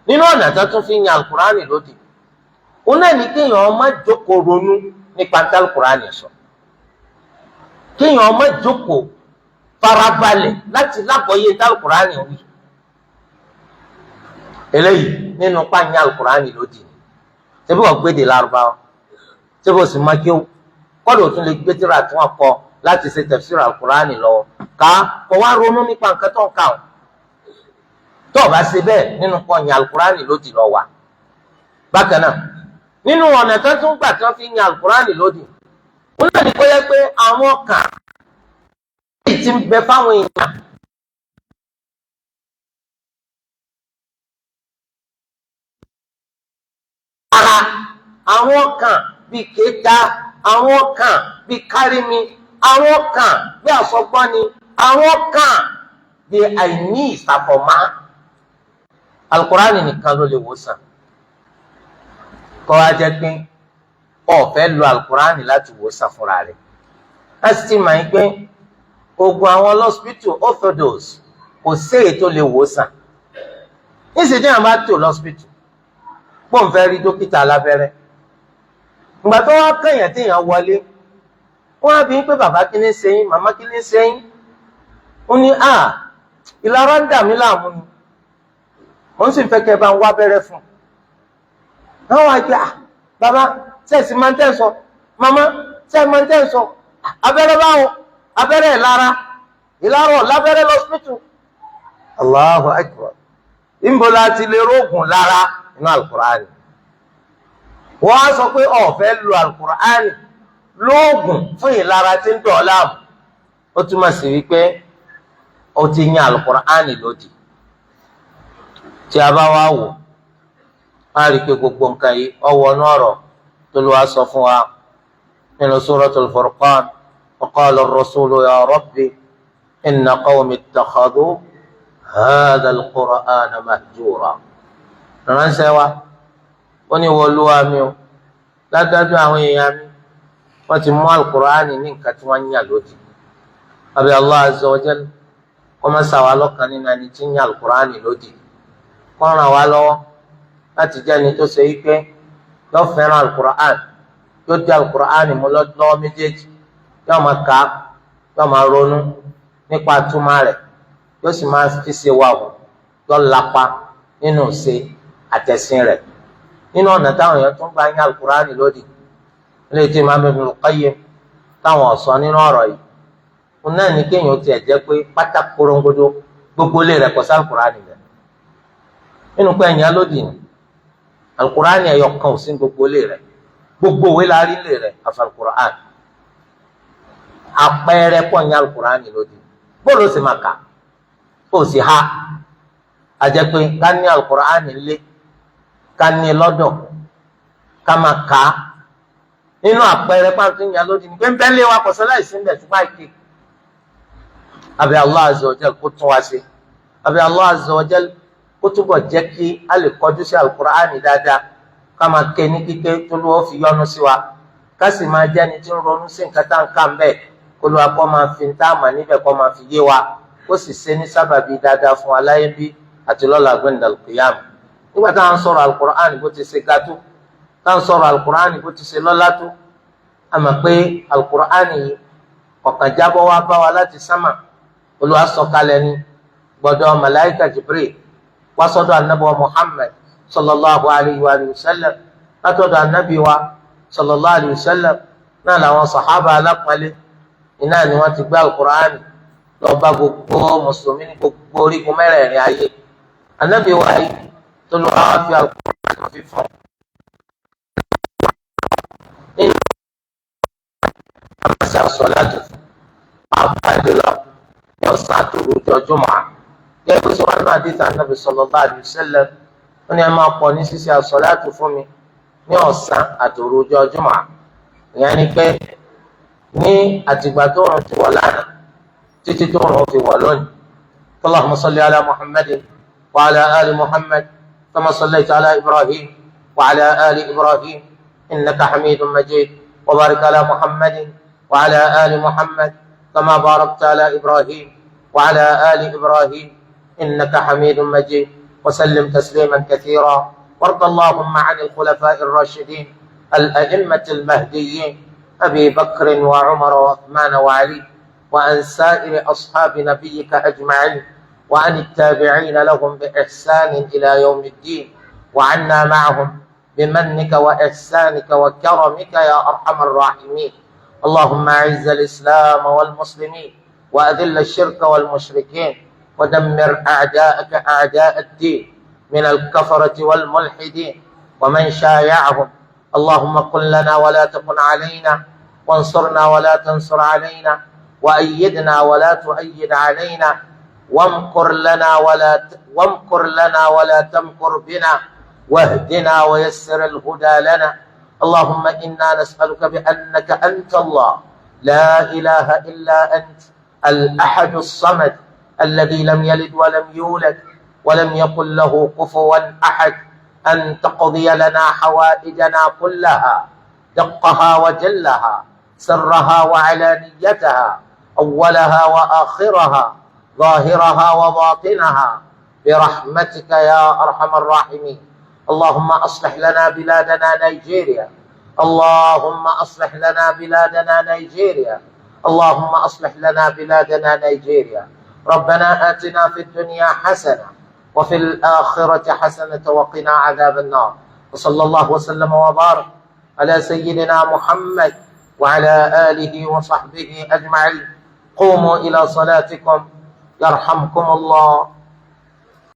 nínú ọ̀nà tó tún fi yan alukur'ani lódì ó náà ní kéèyàn ọmọ jókòó ronú nípa tí alukur'ani sọ kéèyàn ọmọ jókòó farabalẹ̀ láti lágbọ́yé tí alukur'ani wí. eléyìí nínú pààyàn alukur'ani lódì ni ṣebí wọ́n gbé de Lárúbáwá ṣebí wọ́n sì máa kí ó kọ́dọ̀ tún lè gbé tíra tí wọ́n kọ láti ṣe tafsir alukur'ani lọ́wọ́ ká kọ́ wá ronú nípa nǹkan tó ń kà ó tó o bá ṣe bẹ́ẹ̀ nínú kọ́ yan alukur'ani lódì lọ wà. bákan náà nínú ọ̀nà tó tún gbà tí wọ́n fi yan alukur'ani lódì wọ́n náà ní kó yẹ pé àwọn kan èyí ti ń bẹ fáwọn èèyàn ara àwọn kan bíi kéta àwọn kan bíi kárìmí àwọn kan bíi àsọgbọ́ni àwọn kan bíi àìní ìsàfọ̀mọ́ alukurani nìkan ló lè wò sàn kọ́ wa jẹ́ pé ọ̀fẹ́ lo alukurani láti wò sàn fúnra rẹ̀ láti ti mọ̀ pé oògùn àwọn lọ́sípítù orthodox kò sí èyí tó lè wò sàn níṣẹ́ tí wọ́n bá tó lọ́sípítù pọ́n fẹ́ rí dókítà alábẹ́rẹ́ ìgbà tó wá kẹ̀yìn téèyàn wọlé wọ́n á bí pé bàbá kí ní ṣe yín màmá kí ní ṣe yín ó ní ìlara ń dà mí láàmú ni wọ́n sì fẹ́ kẹ́ bá ń wá abẹ́rẹ́ fún un àwọn àgbẹ̀ bàbá sẹ́ẹ̀sì máa ń tẹ̀ sọ màmá sẹ́ẹ̀ máa ń tẹ̀ sọ abẹ́rẹ́ báwo abẹ́rẹ́ ìlara lábẹ́rẹ́ lọ́sítù Allahu akbar ìbò láti lè rógùn lára inú alukur'ani wọ́n á sọ pé ọ̀fẹ́ lu alukur'ani lóògùn fún ìlara tí ń dọ̀ láàmú ó túmọ̀ sí wípé ó ti yan alukur'ani lódì tí a bá wá wò á rí i pé gbogbo nǹkan yìí ọwọ́ náà rọ̀ tó ló wá sọ fún wa nínú suratul Furqan wa qala ar-rasulu ya rabbi inna qawmi ittakhadhu hadha al-Qur'ana mahjura ránṣẹ́ wa ó ní wọ́n lúwa mi o ládájú àwọn èèyàn mi wọ́n ti mú al-Qur'ani ní nǹkan tí wọ́n ń yàn lódì àbí Allah azza wa jalla wọ́n máa ṣàwá lọ́kàn nínú ẹni tí ń yàn al-Qur'ani lódì wọ́n ràn wá lọ́wọ́ láti jẹ́ ẹni tó ṣe wípé yóò fẹ́ràn al-Qur'an yóò di al-Qur'an mú lọ́wọ́ méjèèjì yóò máa kà á yóò máa ronú nípa túmọ̀ rẹ̀ yóò sì máa fi ṣe wà wò yóò lápa nínú ṣe àtẹ̀sìn rẹ̀ nínú ọ̀nà táwọn èèyàn tún bá yín al-Qur'an lódì ilé tí Imam Ibn al-Qayyim táwọn ọ̀sán nínú ọ̀rọ̀ yìí òun náà ní kéèyàn tiẹ̀ jẹ́ pé pátá korongodo gbogbo ilé rẹ̀ kọ́ sí al-Qur'an rẹ̀ nínú pé ẹ̀yìn alódì ni al-Qur'an ẹ̀yọ kan ò sí gbogbo ilé rẹ̀ gbogbo òwe la rí ilé rẹ̀ àfi al-Qur'an àpẹẹrẹ pọ̀ ní alukur'ani lódì bóòlù sì máa kà ó sì ha àjẹ́ pé ká ní alukur'ani lé ká ní lọ́dọ̀ ká máa kà á nínú àpẹẹrẹ pàǹtí ìyá lódì ní pẹ́ńpẹ́ lé wa kọ̀sọ́ láìsí ń bẹ̀ tó bá ké àbí Allah azza wa jal kó tún wá sí àbí Allah azza wa jal kó túbọ̀ jẹ́ kí a lè kọjú sí alukur'ani dáadáa ká máa ké ní kíké tó lọ́wọ́ fi yọ́nú sí wa ká sì máa jẹ́ ẹni tí ń ronú sí nǹkan tá à ń kà ń bẹ̀ kó ló wa kọ́ máa fi ń tá àmà níbẹ̀ kọ́ máa fi yé wa kó sì ṣe ní sábàbí dáadáa fún aláyé bí àti lọ́la gbẹ̀ndàl qiyam nígbà táwọn sọ̀rọ̀ alukur'ani bó ti ṣe ga tó táwọn sọ̀rọ̀ alukur'ani bó ti ṣe lọ́lá tó a mọ̀ pé alukur'ani yìí ọ̀kan jábọ́ wá bá wa láti sámà Olúwa sọ̀kalẹ̀ ní gbọ́dọ̀ malaika Jibril wá sọ́dọ̀ anabi wa Muhammad sallallahu alayhi wa sallam látọ̀dọ̀ anabi wa sallallahu alayhi wa sallam náà làwọn sàhábà alápọ̀nlé iná ni wọ́n ti gbé alukur'ani lọ bá gbogbo mùsùlùmí ní gbogbo orígun mẹ́rẹ̀ẹ̀rin ayé anabi wa yìí tó lọ wá fi alukur'ani fi fún nínú àmàṣà sọ̀láàtù àbájọ lọ yọ̀ọ̀sán àtòrò ọjọ́ mọ́ gẹ́gẹ́ bí sọ́wọ́n náà dé tàn nàbì sallallahu alaihi wasallam wọ́n ní ẹ máa pọ̀ ní ṣíṣe àsọ̀láàtù fún mi ní ọ̀sán àtòrò ọjọ́ mọ́ ìyẹn ni pé ní àtìgbà tó rùn ti wọ̀ lánàá títí tó rùn fi wọ̀ lónìí Allahumma salli ala Muhammadin wa ala ali Muhammad kama sallaita ala Ibrahim wa ala ali Ibrahim innaka Hamidun Majid wa barik ala Muhammadin wa ala ali Muhammad kama barakta ala Ibrahim wa ala ali Ibrahim إنك حميد مجيد وسلم تسليما كثيرا وارض اللهم عن الخلفاء الراشدين الأئمة المهديين أبي بكر وعمر وعثمان وعلي وعن سائر أصحاب نبيك أجمعين وعن التابعين لهم بإحسان إلى يوم الدين وعنا معهم بمنك وإحسانك وكرمك يا أرحم الراحمين اللهم أعز الإسلام والمسلمين وأذل الشرك والمشركين ودمر أعداءك أعداء الدين من الكفرة والملحدين ومن شايعهم اللهم قل لنا ولا تكن علينا وانصرنا ولا تنصر علينا وأيدنا ولا تؤيد علينا وامكر لنا ولا تمكر بنا واهدنا ويسر الهدى لنا اللهم إنا نسألك بأنك أنت الله لا إله إلا أنت الأحد الصمد الذي لم يلد ولم يولد ولم يكن له كفوا أحد أن تقضي لنا حوائجنا كلها دقها وجلها سرها وعلانيتها أولها وآخرها ظاهرها وباطنها برحمتك يا أرحم الراحمين اللهم أصلح لنا بلادنا نيجيريا اللهم أصلح لنا بلادنا نيجيريا اللهم أصلح لنا بلادنا نيجيريا ربنا آتنا في الدنيا حسنة وفي الآخرة حسنة وقنا عذاب النار وصلى الله وسلم وبارك على سيدنا محمد وعلى آله وصحبه أجمعين قوموا إلى صلاتكم يرحمكم الله.